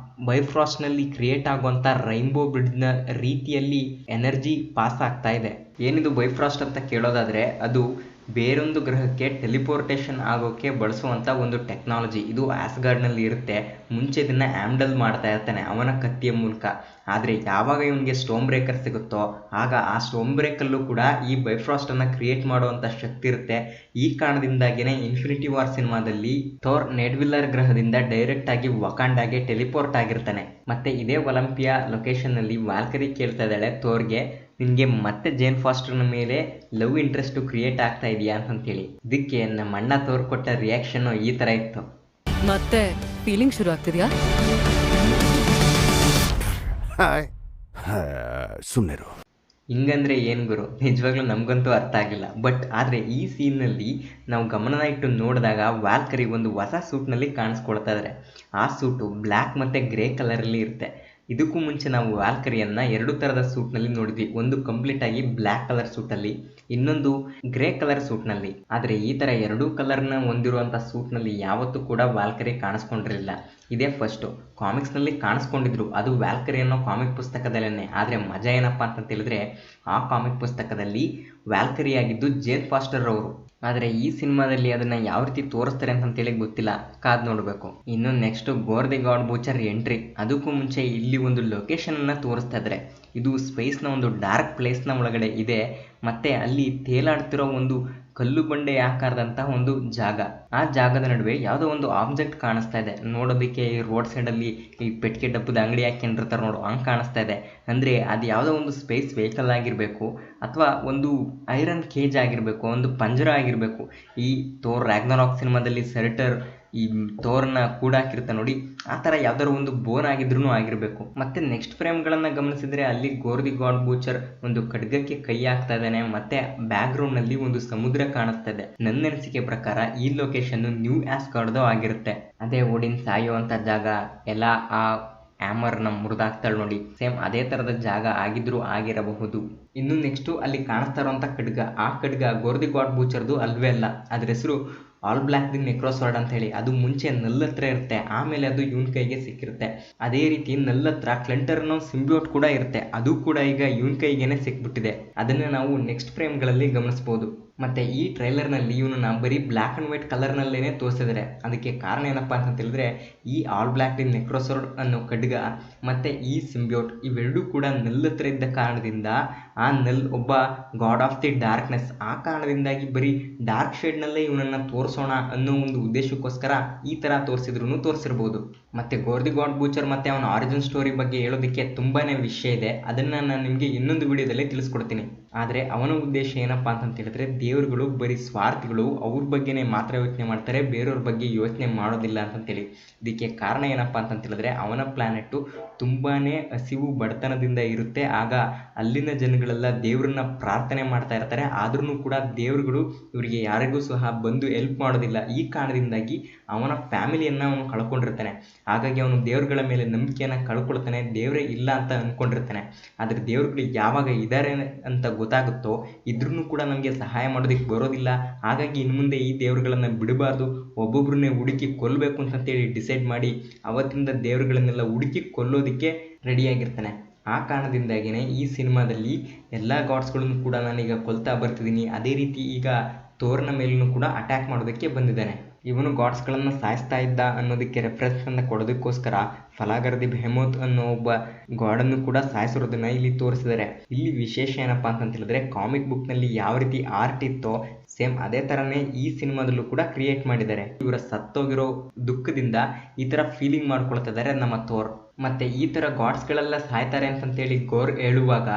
[SPEAKER 1] ಬೈಫ್ರಾಸ್ಟ್ನಲ್ಲಿ ಕ್ರಿಯೇಟ್ ಆಗುವಂಥ ರೈನ್ಬೋ ಬ್ರಿಡ್ಜ್ನ ರೀತಿಯಲ್ಲಿ ಎನರ್ಜಿ ಪಾಸ್ ಆಗ್ತಾ ಇದೆ. ಏನಿದು ಬೈಫ್ರಾಸ್ಟ್ ಅಂತ ಕೇಳೋದಾದರೆ ಅದು ಬೇರೊಂದು ಗ್ರಹಕ್ಕೆ ಟೆಲಿಪೋರ್ಟೇಷನ್ ಆಗೋಕ್ಕೆ ಬಳಸುವಂಥ ಒಂದು ಟೆಕ್ನಾಲಜಿ. ಇದು ಆಸ್ಗಾರ್ಡ್ನಲ್ಲಿ ಇರುತ್ತೆ. ಮುಂಚೆ ಇದನ್ನು ಆ್ಯಮ್ಡಲ್ ಮಾಡ್ತಾ ಇರ್ತಾನೆ ಅವನ ಕತ್ತಿಯ ಮೂಲಕ. ಆದರೆ ಯಾವಾಗ ಇವನಿಗೆ ಸ್ಟೋಮ್ ಬ್ರೇಕರ್ ಸಿಗುತ್ತೋ ಆಗ ಆ ಸ್ಟೋಮ್ ಬ್ರೇಕಲ್ಲೂ ಕೂಡ ಈ ಬೈಫ್ರಾಸ್ಟನ್ನು ಕ್ರಿಯೇಟ್ ಮಾಡುವಂಥ ಶಕ್ತಿ ಇರುತ್ತೆ. ಈ ಕಾರಣದಿಂದಾಗಿಯೇ ಇನ್ಫಿನಿಟಿ ವಾರ್ ಸಿನಿಮಾದಲ್ಲಿ ಥೋರ್ ನೆಡ್ವಿಲ್ಲರ್ ಗ್ರಹದಿಂದ ಡೈರೆಕ್ಟ್ ಆಗಿ ವಕಾಂಡಾಗೆ ಟೆಲಿಪೋರ್ಟ್ ಆಗಿರ್ತಾನೆ. ಮತ್ತು ಇದೇ ಒಲಂಪಿಯಾ ಲೊಕೇಶನ್ನಲ್ಲಿ ವ್ಯಾಲ್ಕರಿ ಕೇಳ್ತಾ ಇದ್ದಾಳೆ ಥೋರ್ಗೆ, ನಿನಗೆ ಮತ್ತೆ ಜೇನ್ ಫಾಸ್ಟರ್ನ ಮೇಲೆ ಲವ್ ಇಂಟ್ರೆಸ್ಟು ಕ್ರಿಯೇಟ್ ಆಗ್ತಾ ಇದೆಯಾ ಅಂತೇಳಿ. ಇದಕ್ಕೆ ನಮ್ಮ ಅಣ್ಣ ಥೋರ್ ಕೊಟ್ಟ ರಿಯಾಕ್ಷನ್ನು ಈ ಥರ ಇತ್ತು.
[SPEAKER 3] ಮತ್ತೆ ಫೀಲಿಂಗ್ ಶುರು ಆಗ್ತಿದ್ಯಾ?
[SPEAKER 4] ಸುಮ್ಮನೆರು.
[SPEAKER 1] ಹಿಂಗಂದ್ರೆ ಏನು ಗುರು, ನಿಜವಾಗ್ಲೂ ನಮಗಂತೂ ಅರ್ಥ ಆಗಿಲ್ಲ. ಬಟ್ ಆದರೆ ಈ ಸೀನ್ನಲ್ಲಿ ನಾವು ಗಮನ ಇಟ್ಟು ನೋಡಿದಾಗ ವ್ಯಾಲ್ಕರಿ ಒಂದು ಹೊಸ ಸೂಟ್ನಲ್ಲಿ ಕಾಣಿಸ್ಕೊಳ್ತಾ ಇದ್ದಾರೆ. ಆ ಸೂಟು ಬ್ಲ್ಯಾಕ್ ಮತ್ತು ಗ್ರೇ ಕಲರಲ್ಲಿ ಇರುತ್ತೆ. ಇದಕ್ಕೂ ಮುಂಚೆ ನಾವು ವ್ಯಾಲ್ಕರಿಯನ್ನು 2 ಥರದ ಸೂಟ್ನಲ್ಲಿ ನೋಡಿದ್ವಿ. ಒಂದು ಕಂಪ್ಲೀಟಾಗಿ ಬ್ಲ್ಯಾಕ್ ಕಲರ್ ಸೂಟಲ್ಲಿ, ಇನ್ನೊಂದು ಗ್ರೇ ಕಲರ್ ಸೂಟ್ನಲ್ಲಿ. ಆದರೆ ಈ ಥರ 2 ಕಲರ್ನ ಹೊಂದಿರುವಂಥ ಸೂಟ್ನಲ್ಲಿ ಯಾವತ್ತೂ ಕೂಡ ವ್ಯಾಲ್ಕರಿ ಕಾಣಿಸ್ಕೊಂಡಿರಲಿಲ್ಲ. ಇದೇ ಫಸ್ಟು. ಕಾಮಿಕ್ಸ್ನಲ್ಲಿ ಕಾಣಿಸ್ಕೊಂಡಿದ್ರು, ಅದು ವ್ಯಾಲ್ಕರಿ ಅನ್ನೋ ಕಾಮಿಕ್ ಪುಸ್ತಕದಲ್ಲೇ. ಆದರೆ ಮಜಾ ಏನಪ್ಪ ಅಂತ ಹೇಳಿದ್ರೆ, ಆ ಕಾಮಿಕ್ ಪುಸ್ತಕದಲ್ಲಿ ವ್ಯಾಲ್ಕರಿ ಆಗಿದ್ದು ಜೇನ್ ಫಾಸ್ಟರ್ ಅವರು. ಆದರೆ ಈ ಸಿನಿಮಾದಲ್ಲಿ ಅದನ್ನು ಯಾವ ರೀತಿ ತೋರಿಸ್ತಾರೆ ಅಂತೇಳಿ ಗೊತ್ತಿಲ್ಲ, ಕಾದು ನೋಡಬೇಕು. ಇನ್ನು next Gorr the God Butcher entry. ಅದಕ್ಕೂ ಮುಂಚೆ ಇಲ್ಲಿ ಒಂದು ಲೊಕೇಶನನ್ನು ತೋರಿಸ್ತಾ ಇದ್ದಾರೆ. ಇದು ಸ್ಪೇಸ್ನ ಒಂದು ಡಾರ್ಕ್ ಪ್ಲೇಸ್ನ ಒಳಗಡೆ ಇದೆ. ಮತ್ತು ಅಲ್ಲಿ ತೇಲಾಡ್ತಿರೋ ಒಂದು ಕಲ್ಲು ಬಂಡೆ ಆಕಾರದಂತಹ ಒಂದು ಜಾಗ. ಆ ಜಾಗದ ನಡುವೆ ಯಾವುದೋ ಒಂದು ಆಬ್ಜೆಕ್ಟ್ ಕಾಣಿಸ್ತಾ ಇದೆ. ನೋಡೋದಕ್ಕೆ ಈ ರೋಡ್ ಸೈಡಲ್ಲಿ ಈ ಪೆಟ್ಟಿಗೆ ಡಬ್ಬದ ಅಂಗಡಿ ಹಾಕೊಂಡಿರ್ತಾರೆ ನೋಡು, ಹಂಗೆ ಕಾಣಿಸ್ತಾ ಇದೆ. ಅಂದರೆ ಅದು ಯಾವುದೋ ಒಂದು ಸ್ಪೇಸ್ ವೆಹಿಕಲ್ ಆಗಿರಬೇಕು, ಅಥವಾ ಒಂದು ಐರನ್ ಕೇಜ್ ಆಗಿರಬೇಕು, ಒಂದು ಪಂಜರ ಆಗಿರಬೇಕು. ಈ ಥೋರ್ ರ್ಯಾಗ್ನರಾಕ್ ಸಿನಿಮಾದಲ್ಲಿ ಸೆರ್ಟರ್ ಈ ಥೋರ್ನ ಕೂಡ ಹಾಕಿರ್ತಾ ನೋಡಿ, ಆ ಥರ ಯಾವ್ದಾದ್ರು ಒಂದು ಬೋನ್ ಆಗಿದ್ರೂ ಆಗಿರಬೇಕು. ಮತ್ತೆ ನೆಕ್ಸ್ಟ್ ಫ್ರೇಮ್ಗಳನ್ನು ಗಮನಿಸಿದ್ರೆ ಅಲ್ಲಿ ಗೋರ್ ದಿ ಗಾಡ್ ಬೂಚರ್ ಒಂದು ಖಡ್ಗಕ್ಕೆ ಕೈ ಹಾಕ್ತಾ ಇದ್ದಾನೆ. ಮತ್ತೆ ಬ್ಯಾಕ್ಗ್ರೌಂಡ್ನಲ್ಲಿ ಒಂದು ಸಮುದ್ರ ಕಾಣಿಸ್ತಾ ಇದೆ. ನನ್ನ ಅನಿಸಿಕೆ ಪ್ರಕಾರ ಈ ಲೊಕೇಶನ್ ನ್ಯೂ ಆಸ್ಗಾರ್ಡ್ದು ಆಗಿರುತ್ತೆ. ಅದೇ ಓಡಿನ್ ಸಾಯುವಂಥ ಜಾಗ ಎಲ್ಲ ಆ ಹ್ಯಾಮರ್ನ ಮುರಿದಾಕ್ತಾಳೆ ನೋಡಿ, ಸೇಮ್ ಅದೇ ಥರದ ಜಾಗ ಆಗಿದ್ರೂ ಆಗಿರಬಹುದು. ಇನ್ನು ನೆಕ್ಸ್ಟು ಅಲ್ಲಿ ಕಾಣಿಸ್ತಾ ಇರೋಂಥ ಖಡ್ಗ, ಆ ಖಡ್ಗ ಗೋರ್ ದಿ ಗಾಡ್ ಬೂಚರ್ದು ಅಲ್ವೇ ಅಲ್ಲ. ಅದ್ರ ಹೆಸರು ಆಲ್ ಬ್ಲ್ಯಾಕ್ ದಿ ನೆಕ್ರೋಸಾರ್ಡ್ ಅಂತ ಹೇಳಿ. ಅದು ಮುಂಚೆ ನಲ್ ಹತ್ರ ಇರುತ್ತೆ, ಆಮೇಲೆ ಅದು ಇವನ್ ಕೈಗೆ ಸಿಕ್ಕಿರುತ್ತೆ. ಅದೇ ರೀತಿ ನಲ್ ಹತ್ರ ಕ್ಲೆಂಟರ್ ಅನ್ನೋ ಸಿಂಬಿಯೋಟ್ ಕೂಡ ಇರುತ್ತೆ, ಅದು ಕೂಡ ಈಗ ಇವನ್ ಕೈಗೇನೆ ಸಿಕ್ಬಿಟ್ಟಿದೆ. ಅದನ್ನು ನಾವು ನೆಕ್ಸ್ಟ್ ಫ್ರೇಮ್ಗಳಲ್ಲಿ ಗಮನಿಸ್ಬೋದು. ಮತ್ತು ಈ ಟ್ರೈಲರ್ನಲ್ಲಿ ಇವನನ್ನ ಬರೀ ಬ್ಲ್ಯಾಕ್ ಆ್ಯಂಡ್ ವೈಟ್ ಕಲರ್ನಲ್ಲೇ ತೋರಿಸಿದ್ದಾರೆ. ಅದಕ್ಕೆ ಕಾರಣ ಏನಪ್ಪ ಅಂತ ಹೇಳಿದ್ರೆ, ಈ ಆಲ್ ಬ್ಲ್ಯಾಕ್ ದಿ ನೆಕ್ರೋಸಾರ್ಡ್ ಅನ್ನೋ ಖಡ್ಗ ಮತ್ತು ಈ ಸಿಂಬಿಯೋಟ್ ಇವೆರಡೂ ಕೂಡ ನಲ್ ಹತ್ರ ಇದ್ದ ಕಾರಣದಿಂದ, ಆ ನಲ್ ಒಬ್ಬ ಗಾಡ್ ಆಫ್ ದಿ ಡಾರ್ಕ್ನೆಸ್. ಆ ಕಾರಣದಿಂದಾಗಿ ಬರೀ ಡಾರ್ಕ್ ಶೇಡ್ನಲ್ಲೇ ಇವನನ್ನು ತೋರಿಸೋಣ ಅನ್ನೋ ಒಂದು ಉದ್ದೇಶಕ್ಕೋಸ್ಕರ ಈ ಥರ ತೋರಿಸಿದ್ರು ತೋರಿಸಿರ್ಬೋದು. ಮತ್ತು ಗೋರ್ ದಿ ಗಾಡ್ ಬೂಚರ್ ಮತ್ತು ಅವನ ಆರಿಜಿನ್ ಸ್ಟೋರಿ ಬಗ್ಗೆ ಹೇಳೋದಕ್ಕೆ ತುಂಬಾ ವಿಷಯ ಇದೆ. ಅದನ್ನು ನಾನು ನಿಮಗೆ ಇನ್ನೊಂದು ವಿಡಿಯೋದಲ್ಲಿ ತಿಳಿಸ್ಕೊಡ್ತೀನಿ. ಆದರೆ ಅವನ ಉದ್ದೇಶ ಏನಪ್ಪ ಅಂತ ಹೇಳಿದ್ರೆ, ದೇವರುಗಳು ಬರೀ ಸ್ವಾರ್ಥಿಗಳು, ಅವ್ರ ಬಗ್ಗೆನೇ ಮಾತ್ರ ಯೋಚನೆ ಮಾಡ್ತಾರೆ, ಬೇರೆಯವ್ರ ಬಗ್ಗೆ ಯೋಚನೆ ಮಾಡೋದಿಲ್ಲ ಅಂತಂತೇಳಿ. ಇದಕ್ಕೆ ಕಾರಣ ಏನಪ್ಪ ಅಂತ ಹೇಳಿದ್ರೆ, ಅವನ ಪ್ಲ್ಯಾನೆಟ್ಟು ತುಂಬಾ ಹಸಿವು ಬಡತನದಿಂದ ಇರುತ್ತೆ. ಆಗ ಅಲ್ಲಿನ ಜನಗಳೆಲ್ಲ ದೇವ್ರನ್ನ ಪ್ರಾರ್ಥನೆ ಮಾಡ್ತಾ ಇರ್ತಾರೆ. ಆದ್ರೂ ಕೂಡ ದೇವರುಗಳು ಇವರಿಗೆ ಯಾರಿಗೂ ಸಹ ಬಂದು ಹೆಲ್ಪ್ ಮಾಡೋದಿಲ್ಲ. ಈ ಕಾರಣದಿಂದಾಗಿ ಅವನ ಫ್ಯಾಮಿಲಿಯನ್ನು ಅವನು ಕಳ್ಕೊಂಡಿರ್ತಾನೆ. ಹಾಗಾಗಿ ಅವನು ದೇವ್ರುಗಳ ಮೇಲೆ ನಂಬಿಕೆಯನ್ನು ಕಳ್ಕೊಳ್ತಾನೆ, ದೇವರೇ ಇಲ್ಲ ಅಂತ ಅಂದ್ಕೊಂಡಿರ್ತಾನೆ. ಆದರೆ ದೇವ್ರುಗಳು ಯಾವಾಗ ಇದ್ದಾರೆ ಅಂತ ಗೊತ್ತಾಗುತ್ತೋ, ಇದ್ರೂ ಕೂಡ ನಮಗೆ ಸಹಾಯ ಮಾಡೋದಕ್ಕೆ ಬರೋದಿಲ್ಲ. ಹಾಗಾಗಿ ಇನ್ನು ಮುಂದೆ ಈ ದೇವರುಗಳನ್ನು ಬಿಡಬಾರ್ದು, ಒಬ್ಬೊಬ್ಬರನ್ನೇ ಹುಡುಕಿ ಕೊಲ್ಲಬೇಕು ಅಂತಂತೇಳಿ ಡಿಸೈಡ್ ಮಾಡಿ ಅವತ್ತಿಂದ ದೇವರುಗಳನ್ನೆಲ್ಲ ಹುಡುಕಿ ಕೊಲ್ಲೋದಕ್ಕೆ ರೆಡಿಯಾಗಿರ್ತಾನೆ. ಆ ಕಾರಣದಿಂದಾಗಿಯೇ ಈ ಸಿನಿಮಾದಲ್ಲಿ ಎಲ್ಲ ಗಾಡ್ಸ್ಗಳನ್ನು ಕೂಡ ನಾನೀಗ ಕೊಲ್ತಾ ಬರ್ತಿದ್ದೀನಿ. ಅದೇ ರೀತಿ ಈಗ ಥೋರ್ನ ಮೇಲೂ ಕೂಡ ಅಟ್ಯಾಕ್ ಮಾಡೋದಕ್ಕೆ ಬಂದಿದ್ದಾನೆ. ಇವನು ಗಾಡ್ಸ್ಗಳನ್ನು ಸಾಯಿಸ್ತಾ ಇದ್ದ ಅನ್ನೋದಕ್ಕೆ ರೆಫರೆನ್ಸನ್ನು ಕೊಡೋದಕ್ಕೋಸ್ಕರ ಫಲಾಗರ್ ದಿ ಬೆಹೆಮೋತ್ ಅನ್ನೋ ಒಬ್ಬ ಗಾಡನ್ನು ಕೂಡ ಸಾಯಿಸಿರೋದನ್ನ ಇಲ್ಲಿ ತೋರಿಸಿದ್ದಾರೆ. ಇಲ್ಲಿ ವಿಶೇಷ ಏನಪ್ಪ ಅಂತ ಹೇಳಿದ್ರೆ, ಕಾಮಿಕ್ ಬುಕ್ನಲ್ಲಿ ಯಾವ ರೀತಿ ಆರ್ಟ್ ಇತ್ತೋ ಸೇಮ್ ಅದೇ ಥರನೇ ಈ ಸಿನಿಮಾದಲ್ಲೂ ಕೂಡ ಕ್ರಿಯೇಟ್ ಮಾಡಿದ್ದಾರೆ. ಇವರ ಸತ್ತೋಗಿರೋ ದುಃಖದಿಂದ ಈ ಥರ ಫೀಲಿಂಗ್ ಮಾಡ್ಕೊಳ್ತಾ ಇದ್ದಾರೆ ನಮ್ಮ ಥೋರ್. ಮತ್ತು ಈ ಥರ ಗಾಡ್ಸ್ಗಳೆಲ್ಲ ಸಾಯ್ತಾರೆ ಅಂತಂತೇಳಿ ಗೋರ್ ಹೇಳುವಾಗ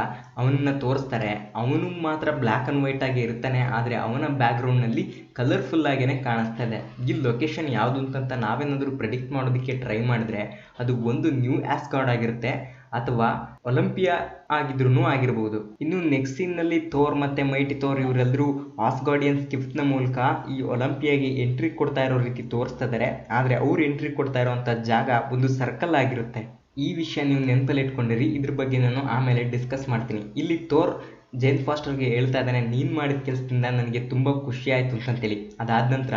[SPEAKER 1] ಅವನನ್ನ ತೋರಿಸ್ತಾರೆ. ಅವನು ಮಾತ್ರ ಬ್ಲ್ಯಾಕ್ ಆ್ಯಂಡ್ ವೈಟ್ ಆಗಿ ಇರ್ತಾನೆ, ಆದರೆ ಅವನ ಬ್ಯಾಕ್ಗ್ರೌಂಡ್ನಲ್ಲಿ ಕಲರ್ಫುಲ್ ಆಗೇ ಕಾಣಿಸ್ತಾ ಇದೆ. ಈ ಲೊಕೇಶನ್ ಯಾವುದು ಅಂತಂತ ನಾವೇನಾದರೂ ಪ್ರೆಡಿಕ್ಟ್ ಮಾಡೋದಕ್ಕೆ ಟ್ರೈ ಮಾಡಿದ್ರೆ, ಅದು ಒಂದು ನ್ಯೂ ಆಸ್ಗಾರ್ಡ್ ಆಗಿರುತ್ತೆ ಅಥವಾ ಒಲಿಂಪಿಯಾ ಆಗಿದ್ರೂ ಆಗಿರ್ಬೋದು. ಇನ್ನು ನೆಕ್ಸ್ಟ್ ಸೀನ್ನಲ್ಲಿ ಥೋರ್ ಮತ್ತು ಮೈಟಿ ಥೋರ್ ಇವರೆಲ್ಲರೂ ಆಸ್ಗಾರ್ಡಿಯನ್ಸ್ ಗಿಫ್ಟ್ನ ಮೂಲಕ ಈ ಒಲಿಂಪಿಯಾಗೆ ಎಂಟ್ರಿ ಕೊಡ್ತಾ ಇರೋ ರೀತಿ ತೋರಿಸ್ತಾ ಇದ್ದಾರೆ. ಆದರೆ ಅವ್ರು ಎಂಟ್ರಿ ಕೊಡ್ತಾ ಇರೋವಂಥ ಜಾಗ ಒಂದು ಸರ್ಕಲ್ ಆಗಿರುತ್ತೆ. ಈ ವಿಷಯ ನೀವು ನೆನಪಲ್ಲಿ ಇಟ್ಕೊಂಡಿರಿ, ಇದ್ರ ಬಗ್ಗೆ ನಾನು ಆಮೇಲೆ ಡಿಸ್ಕಸ್ ಮಾಡ್ತೀನಿ. ಇಲ್ಲಿ ಥೋರ್ ಜೇನ್ ಫಾಸ್ಟರ್ಗೆ ಹೇಳ್ತಾ ಇದ್ದಾನೆ, ನೀನು ಮಾಡಿದ ಕೆಲಸದಿಂದ ನನಗೆ ತುಂಬ ಖುಷಿ ಆಯಿತು ಅಂತಂತೇಳಿ. ಅದಾದ ನಂತರ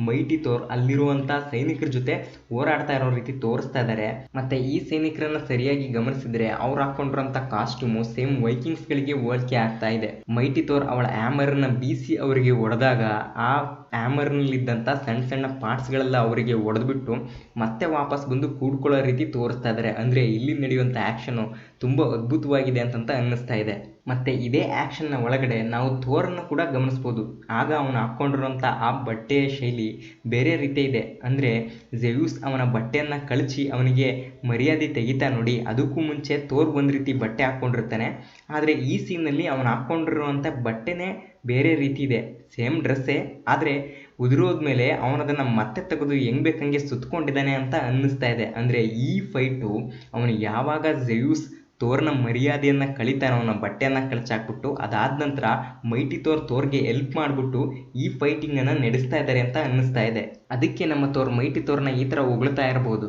[SPEAKER 1] ಮೈಟಿ ಥೋರ್ ಅಲ್ಲಿರುವಂಥ ಸೈನಿಕರ ಜೊತೆ ಹೋರಾಡ್ತಾ ಇರೋ ರೀತಿ ತೋರಿಸ್ತಾ ಇದ್ದಾರೆ. ಮತ್ತು ಈ ಸೈನಿಕರನ್ನು ಸರಿಯಾಗಿ ಗಮನಿಸಿದರೆ ಅವ್ರು ಹಾಕ್ಕೊಂಡಿರೋಂಥ ಕಾಸ್ಟ್ಯೂಮು ಸೇಮ್ ವೈಕಿಂಗ್ಸ್ಗಳಿಗೆ ಹೋಲಿಕೆ ಆಗ್ತಾ ಇದೆ. ಮೈಟಿ ಥೋರ್ ಅವಳ ಹ್ಯಾಮರನ್ನು ಬೀಸಿ ಅವರಿಗೆ ಹೊಡೆದಾಗ ಆ ಹ್ಯಾಮರ್ನಲ್ಲಿದ್ದಂಥ ಸಣ್ಣ ಸಣ್ಣ ಪಾರ್ಟ್ಸ್ಗಳೆಲ್ಲ ಅವರಿಗೆ ಹೊಡೆದ್ಬಿಟ್ಟು ಮತ್ತೆ ವಾಪಸ್ ಬಂದು ಕೂಡ್ಕೊಳ್ಳೋ ರೀತಿ ತೋರಿಸ್ತಾ ಇದ್ದಾರೆ. ಅಂದರೆ ಇಲ್ಲಿ ನಡೆಯುವಂಥ ಆ್ಯಕ್ಷನು ತುಂಬ ಅದ್ಭುತವಾಗಿದೆ ಅಂತಂತ ಅನ್ನಿಸ್ತಾ ಇದೆ. ಮತ್ತು ಇದೇ ಆ್ಯಕ್ಷನ್ನ ಒಳಗಡೆ ನಾವು ಥೋರನ್ನು ಕೂಡ ಗಮನಿಸ್ಬೋದು. ಆಗ ಅವನು ಹಾಕ್ಕೊಂಡಿರೋಂಥ ಆ ಬಟ್ಟೆಯ ಶೈಲಿ ಬೇರೆ ರೀತಿ ಇದೆ. ಅಂದರೆ ಝೆಯೂಸ್ ಅವನ ಬಟ್ಟೆಯನ್ನು ಕಳಚಿ ಅವನಿಗೆ ಮರ್ಯಾದೆ ತೆಗಿತಾ ನೋಡಿ. ಅದಕ್ಕೂ ಮುಂಚೆ ಥೋರ್ ಒಂದು ರೀತಿ ಬಟ್ಟೆ ಹಾಕ್ಕೊಂಡಿರ್ತಾನೆ, ಆದರೆ ಈ ಸೀನಲ್ಲಿ ಅವನು ಹಾಕ್ಕೊಂಡಿರುವಂಥ ಬಟ್ಟೆನೇ ಬೇರೆ ರೀತಿ ಇದೆ. ಸೇಮ್ ಡ್ರೆಸ್ಸೇ, ಆದರೆ ಉದುರೋದ್ಮೇಲೆ ಅವನದನ್ನು ಮತ್ತೆ ತೆಗೆದು ಹೆಂಗೆ ಬೇಕಂಗೆ ಸುತ್ಕೊಂಡಿದ್ದಾನೆ ಅಂತ ಅನ್ನಿಸ್ತಾ ಇದೆ. ಅಂದರೆ ಈ ಫೈಟು ಅವನು ಯಾವಾಗ ಝೆಯೂಸ್ ಥೋರ್ನ ಮರ್ಯಾದೆಯನ್ನು ಕಳಿತಾನೆ, ಅವನ ಬಟ್ಟೆಯನ್ನು ಕಳಚಾಕ್ಬಿಟ್ಟು. ಅದಾದ ನಂತರ ಮೈಟಿ ಥೋರ್ಗೆ ಹೆಲ್ಪ್ ಮಾಡಿಬಿಟ್ಟು ಈ ಫೈಟಿಂಗನ್ನು ನಡೆಸ್ತಾ ಇದ್ದಾರೆ ಅಂತ ಅನ್ನಿಸ್ತಾ ಇದೆ. ಅದಕ್ಕೆ ನಮ್ಮ ಮೈಟಿ ಥೋರ್ನ ಈ ಥರ ಹೊಗಳ್ತಾ ಇರ್ಬೋದು.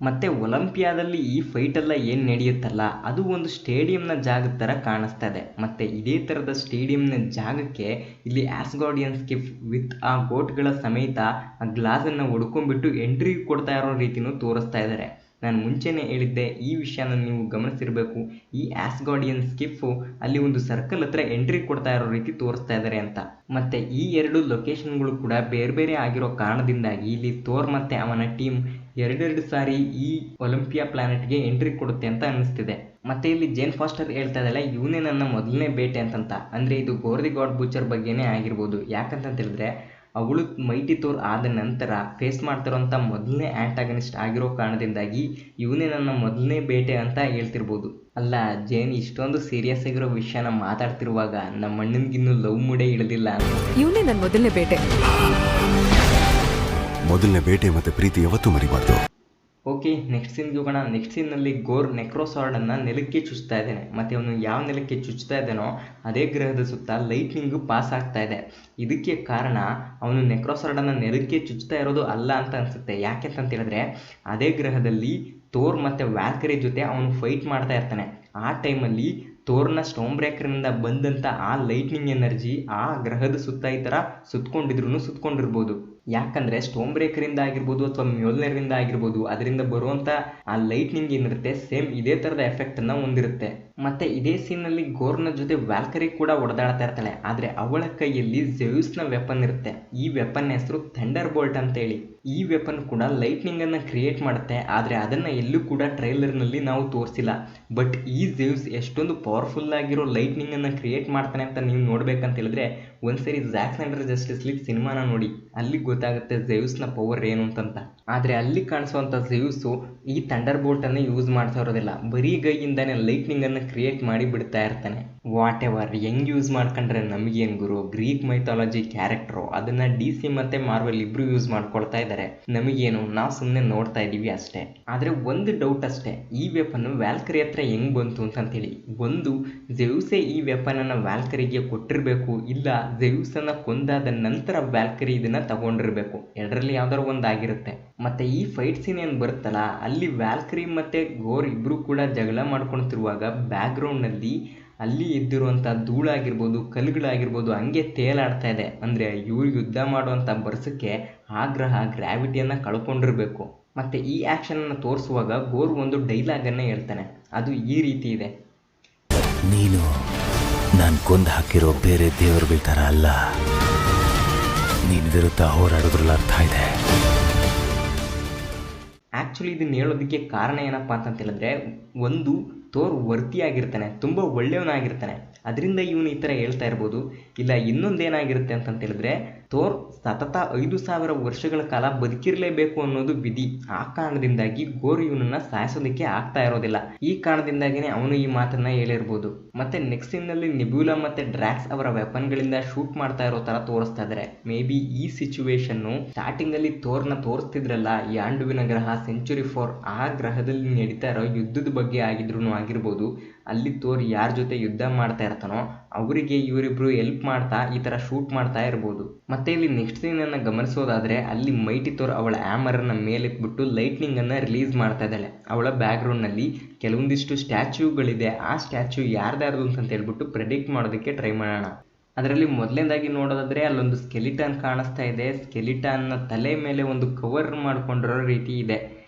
[SPEAKER 1] ಮತ್ತು ಒಲಿಂಪಿಯಾದಲ್ಲಿ ಈ ಫೈಟೆಲ್ಲ ಏನು ನಡೆಯುತ್ತಲ್ಲ ಅದು ಒಂದು ಸ್ಟೇಡಿಯಂನ ಜಾಗದ ಥರ ಕಾಣಿಸ್ತಾ ಇದೆ. ಮತ್ತು ಇದೇ ಥರದ ಸ್ಟೇಡಿಯಂನ ಜಾಗಕ್ಕೆ ಇಲ್ಲಿ ಆಸ್ಗಾರ್ಡಿಯನ್ಸ್ಗೆ ವಿತ್ ಆ ಗೋಟ್ಗಳ ಸಮೇತ ಆ ಗ್ಲಾಸನ್ನು ಹೊಡ್ಕೊಂಡ್ಬಿಟ್ಟು ಎಂಟ್ರಿ ಕೊಡ್ತಾ ಇರೋ ರೀತಿನೂ ತೋರಿಸ್ತಾ ಇದ್ದಾರೆ. ನಾನು ಮುಂಚೆನೇ ಹೇಳಿದ್ದೆ, ಈ ವಿಷಯನ ನೀವು ಗಮನಿಸಿರಬೇಕು. ಈ ಆಸ್ಗಾರ್ಡಿಯನ್ ಸ್ಕಿಫು ಅಲ್ಲಿ ಒಂದು ಸರ್ಕಲ್ ಹತ್ರ ಎಂಟ್ರಿ ಕೊಡ್ತಾ ಇರೋ ರೀತಿ ತೋರಿಸ್ತಾ ಇದ್ದಾರೆ ಅಂತ. ಮತ್ತು ಈ ಎರಡು ಲೊಕೇಶನ್ಗಳು ಕೂಡ ಬೇರೆ ಬೇರೆ ಆಗಿರೋ ಕಾರಣದಿಂದಾಗಿ ಇಲ್ಲಿ ಥೋರ್ ಮತ್ತು ಅವನ ಟೀಮ್ ಎರಡೆರಡು ಸಾರಿ ಈ ಒಲಿಂಪಿಯಾ ಪ್ಲಾನೆಟ್ಗೆ ಎಂಟ್ರಿ ಕೊಡುತ್ತೆ ಅಂತ ಅನ್ನಿಸ್ತಿದೆ. ಮತ್ತು ಇಲ್ಲಿ ಜೇನ್ ಫಾಸ್ಟರ್ ಹೇಳ್ತಾ ಇದ್ದಾಳೆ, ಇವನೇ ನನ್ನ ಮೊದಲನೇ ಬೇಟೆ ಅಂತಂತ. ಅಂದರೆ ಇದು ಗೋರ್ ದಿ ಗಾಡ್ ಬುಚರ್ ಬಗ್ಗೆನೇ ಆಗಿರ್ಬೋದು. ಯಾಕಂತ ಹೇಳಿದ್ರೆ ಅವಳು ಮೈಟಿ ಥೋರ್ ಆದ ನಂತರ ಫೇಸ್ ಮಾಡ್ತಿರೋಂಥ ಮೊದಲನೇ ಆ್ಯಂಟಾಗನಿಸ್ಟ್ ಆಗಿರೋ ಕಾರಣದಿಂದಾಗಿ ಇವನೇ ನನ್ನ ಮೊದಲನೇ ಬೇಟೆ ಅಂತ ಹೇಳ್ತಿರ್ಬೋದು. ಅಲ್ಲ ಜೇನ್, ಇಷ್ಟೊಂದು ಸೀರಿಯಸ್ ಆಗಿರೋ ವಿಷಯನ ಮಾತಾಡ್ತಿರುವಾಗ ನಮ್ಮ ಅಣ್ಣನಿಗಿನ್ನೂ ಲವ್ ಮೂಡೇ ಇಳಿದಿಲ್ಲ.
[SPEAKER 3] ಇವನೇ ನನ್ನ ಮೊದಲನೇ ಬೇಟೆ.
[SPEAKER 4] ಮೊದಲನೇ ಬೇಟೆ ಮತ್ತು ಪ್ರೀತಿ ಯಾವತ್ತೂ ಮರಿಬಾರ್ದು.
[SPEAKER 1] ಓಕೆ, ನೆಕ್ಸ್ಟ್ ಸೀನ್ಗೆ ಹೋಗೋಣ. ನೆಕ್ಸ್ಟ್ ಸೀನ್ನಲ್ಲಿ ಗೋರ್ ನೆಕ್ರೋಸಾರ್ಡನ್ನು ನೆಲಕ್ಕೆ ಚುಚ್ತಾ ಇದ್ದಾನೆ. ಮತ್ತು ಅವನು ಯಾವ ನೆಲಕ್ಕೆ ಚುಚ್ತಾ ಇದ್ದಾನೋ ಅದೇ ಗ್ರಹದ ಸುತ್ತ ಲೈಟ್ನಿಂಗು ಪಾಸ್ ಆಗ್ತಾ ಇದೆ. ಇದಕ್ಕೆ ಕಾರಣ ಅವನು ನೆಕ್ರೋಸಾರ್ಡನ್ನು ನೆಲಕ್ಕೆ ಚುಚ್ತಾ ಇರೋದು ಅಲ್ಲ ಅಂತ ಅನಿಸುತ್ತೆ. ಯಾಕೆಂತ ಹೇಳಿದ್ರೆ ಅದೇ ಗ್ರಹದಲ್ಲಿ ಥೋರ್ ಮತ್ತು ವ್ಯಾಲ್ಕರಿ ಜೊತೆ ಅವನು ಫೈಟ್ ಮಾಡ್ತಾ ಇರ್ತಾನೆ. ಆ ಟೈಮಲ್ಲಿ ಥೋರ್ನ ಸ್ಟೋನ್ ಬ್ರೇಕರ್ನಿಂದ ಬಂದಂಥ ಆ ಲೈಟ್ನಿಂಗ್ ಎನರ್ಜಿ ಆ ಗ್ರಹದ ಸುತ್ತ ಈ ಥರ ಸುತ್ಕೊಂಡಿರ್ಬೋದು. ಯಾಕಂದರೆ ಸ್ಟೋನ್ ಬ್ರೇಕರಿಂದ ಆಗಿರ್ಬೋದು ಅಥವಾ ಮ್ಯೋಲ್ನರಿಂದ ಆಗಿರ್ಬೋದು ಅದರಿಂದ ಬರುವಂಥ ಆ ಲೈಟ್ನಿಂಗ್ ಏನಿರುತ್ತೆ ಸೇಮ್ ಇದೇ ಥರದ ಎಫೆಕ್ಟನ್ನು ಹೊಂದಿರುತ್ತೆ. ಮತ್ತು ಇದೇ ಸೀನಲ್ಲಿ ಗೋರ್ನ ಜೊತೆ ವ್ಯಾಲ್ಕರಿ ಕೂಡ ಹೊಡೆದಾಡ್ತಾ ಇರ್ತಾಳೆ. ಆದರೆ ಅವಳ ಕೈಯಲ್ಲಿ ಜೆವ್ಸ್ನ ವೆಪನ್ ಇರುತ್ತೆ. ಈ ವೆಪನ್ ಹೆಸರು ಥಂಡರ್ ಬೋಲ್ಟ್ ಅಂತೇಳಿ. ಈ ವೆಪನ್ ಕೂಡ ಲೈಟ್ನಿಂಗನ್ನು ಕ್ರಿಯೇಟ್ ಮಾಡುತ್ತೆ. ಆದರೆ ಅದನ್ನು ಎಲ್ಲೂ ಕೂಡ ಟ್ರೈಲರ್ನಲ್ಲಿ ನಾವು ತೋರಿಸಿಲ್ಲ. ಬಟ್ ಈ ಜೆವ್ಸ್ ಎಷ್ಟೊಂದು ಪವರ್ಫುಲ್ ಆಗಿರೋ ಲೈಟ್ನಿಂಗನ್ನು ಕ್ರಿಯೇಟ್ ಮಾಡ್ತಾನೆ ಅಂತ ನೀವು ನೋಡ್ಬೇಕಂತ ಹೇಳಿದ್ರೆ ಒಂದ್ಸರಿ ಝ್ಯಾಕ್ ಸ್ನೈಡರ್ ಜಸ್ಟಿಸ್ ಲೀಗ್ ಸಿನಿಮಾನ ನೋಡಿ, ಅಲ್ಲಿ ಗೊತ್ತಾಗುತ್ತೆ ಜೆವ್ಸ್ನ ಪವರ್ ಏನು ಅಂತಂತ. ಆದರೆ ಅಲ್ಲಿ ಕಾಣಿಸುವಂಥ ಜೆವ್ಸು ಈ ಥಂಡರ್ ಬೋಲ್ಟನ್ನು ಯೂಸ್ ಮಾಡ್ತಾ ಇರೋದಿಲ್ಲ. ಬರೀ ಕೈಯಿಂದಾನೆ ಲೈಟ್ನಿಂಗನ್ನು ಕ್ರಿಯೇಟ್ ಮಾಡಿ ಬಿಡ್ತಾ ಇರ್ತಾನೆ. ವಾಟ್ ಎವರ್, ಹೆಂಗೆ ಯೂಸ್ ಮಾಡ್ಕೊಂಡ್ರೆ ನಮಗೇನು ಗುರು, ಗ್ರೀಕ್ ಮೈಥಾಲಜಿ ಕ್ಯಾರೆಕ್ಟ್ರು ಅದನ್ನು DC ಮತ್ತು ಮಾರ್ವೆಲ್ ಇಬ್ಬರು ಯೂಸ್ ಮಾಡ್ಕೊಳ್ತಾ ಇದ್ದಾರೆ. ನಮಗೇನು, ನಾವು ಸುಮ್ಮನೆ ನೋಡ್ತಾ ಇದ್ದೀವಿ ಅಷ್ಟೇ. ಆದರೆ ಒಂದು ಡೌಟ್ ಅಷ್ಟೇ, ಈ ವೆಪನ್ನು ವ್ಯಾಲ್ಕರಿ ಹತ್ರ ಹೆಂಗೆ ಬಂತು ಅಂತಂತೇಳಿ. ಒಂದು, ಜೆವ್ಸೇ ಈ ವೆಪನನ್ನು ವ್ಯಾಲ್ಕರಿಗೆ ಕೊಟ್ಟಿರಬೇಕು, ಇಲ್ಲ ಜೆವ್ಸನ್ನು ಕೊಂದಾದ ನಂತರ ವ್ಯಾಲ್ಕರಿ ಇದನ್ನು ತಗೊಂಡಿರಬೇಕು. ಎರಡರಲ್ಲಿ ಯಾವ್ದಾರು ಒಂದು ಆಗಿರುತ್ತೆ. ಮತ್ತು ಈ ಫೈಟ್ ಸೀನ್ ಏನು ಬರುತ್ತಲ್ಲ ಅಲ್ಲಿ ವ್ಯಾಲ್ಕರಿ ಮತ್ತು ಗೋರ್ ಇಬ್ಬರು ಕೂಡ ಜಗಳ ಮಾಡ್ಕೊಳ್ತಿರುವಾಗ ಬ್ಯಾಕ್ಗ್ರೌಂಡ್ನಲ್ಲಿ ಅಲ್ಲಿ ಎದ್ದಿರುವಂಥ ಧೂಳಾಗಿರ್ಬೋದು ಕಲ್ಲುಗಳಾಗಿರ್ಬೋದು ಹಂಗೆ ತೇಲಾಡ್ತಾ ಇದೆ. ಅಂದರೆ ಇವ್ರು ಯುದ್ಧ ಮಾಡುವಂಥ ಬರ್ಸಕ್ಕೆ ಆ ಗ್ರಹ ಗ್ರಾವಿಟಿಯನ್ನು ಕಳ್ಕೊಂಡಿರಬೇಕು. ಮತ್ತು ಈ ಆ್ಯಕ್ಷನನ್ನು ತೋರಿಸುವಾಗ ಗೋರ್ ಒಂದು ಡೈಲಾಗನ್ನು ಹೇಳ್ತಾನೆ. ಅದು ಈ ರೀತಿ ಇದೆ,
[SPEAKER 5] ನೀನು ನಾನು ಕೊಂದು ಹಾಕಿರೋ ಬೇರೆ ದೇವರುಗಳ ಥರ ಅಲ್ಲ, ನೀನು ವಿರುದ್ಧ ಹೋರಾಡೋದ್ರಲ್ಲಿ ಅರ್ಥ ಇದೆ.
[SPEAKER 1] ಆ್ಯಕ್ಚುಲಿ ಇದನ್ನು ಹೇಳೋದಕ್ಕೆ ಕಾರಣ ಏನಪ್ಪ ಅಂತ ಹೇಳಿದ್ರೆ, ಒಂದು ಥೋರ್ ವರ್ತಿಯಾಗಿರ್ತಾನೆ, ತುಂಬ ಒಳ್ಳೆಯವನಾಗಿರ್ತಾನೆ, ಅದರಿಂದ ಇವನು ಈ ಥರ ಹೇಳ್ತಾ ಇರ್ಬೋದು. ಇಲ್ಲ ಇನ್ನೊಂದೇನಾಗಿರುತ್ತೆ ಅಂತ ಹೇಳಿದ್ರೆ ಥೋರ್ ಸತತ 5,000 ವರ್ಷಗಳ ಕಾಲ ಬದುಕಿರಲೇಬೇಕು ಅನ್ನೋದು ವಿಧಿ. ಆ ಕಾರಣದಿಂದಾಗಿ ಗೋರ್ ಇವನನ್ನು ಸಾಯಿಸೋದಕ್ಕೆ ಆಗ್ತಾ ಇರೋದಿಲ್ಲ. ಈ ಕಾರಣದಿಂದಾಗಿನೇ ಅವನು ಈ ಮಾತನ್ನ ಹೇಳಿರ್ಬೋದು. ಮತ್ತೆ ನೆಕ್ಸ್ಟ್ ಸೀನ್ನಲ್ಲಿ ನಿಬ್ಯುಲಾ ಮತ್ತೆ ಡ್ರಾಕ್ಸ್ ಅವರ ವೆಪನ್ಗಳಿಂದ ಶೂಟ್ ಮಾಡ್ತಾ ಇರೋ ಥರ ತೋರಿಸ್ತಾ ಇದ್ದಾರೆ. ಮೇ ಬಿ ಈ ಸಿಚುವೇಶನ್ನು ಸ್ಟಾರ್ಟಿಂಗಲ್ಲಿ ಥೋರ್ನ ತೋರಿಸ್ತಿದ್ರಲ್ಲ, ಯಾಂಡುವಿನ ಗ್ರಹ ಸೆಂಚುರಿ 4 ಆ ಗ್ರಹದಲ್ಲಿ ನಡೀತಾ ಇರೋ ಯುದ್ಧದ ಬಗ್ಗೆ ಆಗಿರ್ಬೋದು. ಅಲ್ಲಿ ಥೋರ್ ಯಾರ ಜೊತೆ ಯುದ್ಧ ಮಾಡ್ತಾ ಇರ್ತಾನೋ ಅವರಿಗೆ ಇವರಿಬ್ರು ಹೆಲ್ಪ್ ಮಾಡ್ತಾ ಈ ಥರ ಶೂಟ್ ಮಾಡ್ತಾ ಇರ್ಬೋದು. ಮತ್ತೆ ಇಲ್ಲಿ ನೆಕ್ಸ್ಟ್ ಸೀನನ್ನು ಗಮನಿಸೋದಾದರೆ ಅಲ್ಲಿ ಮೈಟಿ ಥೋರ್ ಅವಳ ಹ್ಯಾಮರನ್ನು ಮೇಲೆತ್ಬಿಟ್ಟು ಲೈಟ್ನಿಂಗನ್ನು ರಿಲೀಸ್ ಮಾಡ್ತಾ ಇದ್ದಾಳೆ. ಅವಳ ಬ್ಯಾಕ್ಗ್ರೌಂಡ್ನಲ್ಲಿ ಕೆಲವೊಂದಿಷ್ಟು ಸ್ಟ್ಯಾಚ್ಯೂಗಳಿದೆ. ಆ ಸ್ಟ್ಯಾಚ್ಯೂ ಯಾರ್ದಾರ್ದು ಅಂತ ಹೇಳ್ಬಿಟ್ಟು ಪ್ರೆಡಿಕ್ಟ್ ಮಾಡೋದಕ್ಕೆ ಟ್ರೈ ಮಾಡೋಣ. ಅದರಲ್ಲಿ ಮೊದಲನೇದಾಗಿ ನೋಡೋದಾದರೆ ಅಲ್ಲೊಂದು ಸ್ಕೆಲಿಟನ್ ಕಾಣಿಸ್ತಾ ಇದೆ. ಸ್ಕೆಲಿಟನ್ನ ತಲೆ ಮೇಲೆ ಒಂದು ಕವರ್ ಮಾಡ್ಕೊಂಡಿರೋ ರೀತಿ ಇದೆ.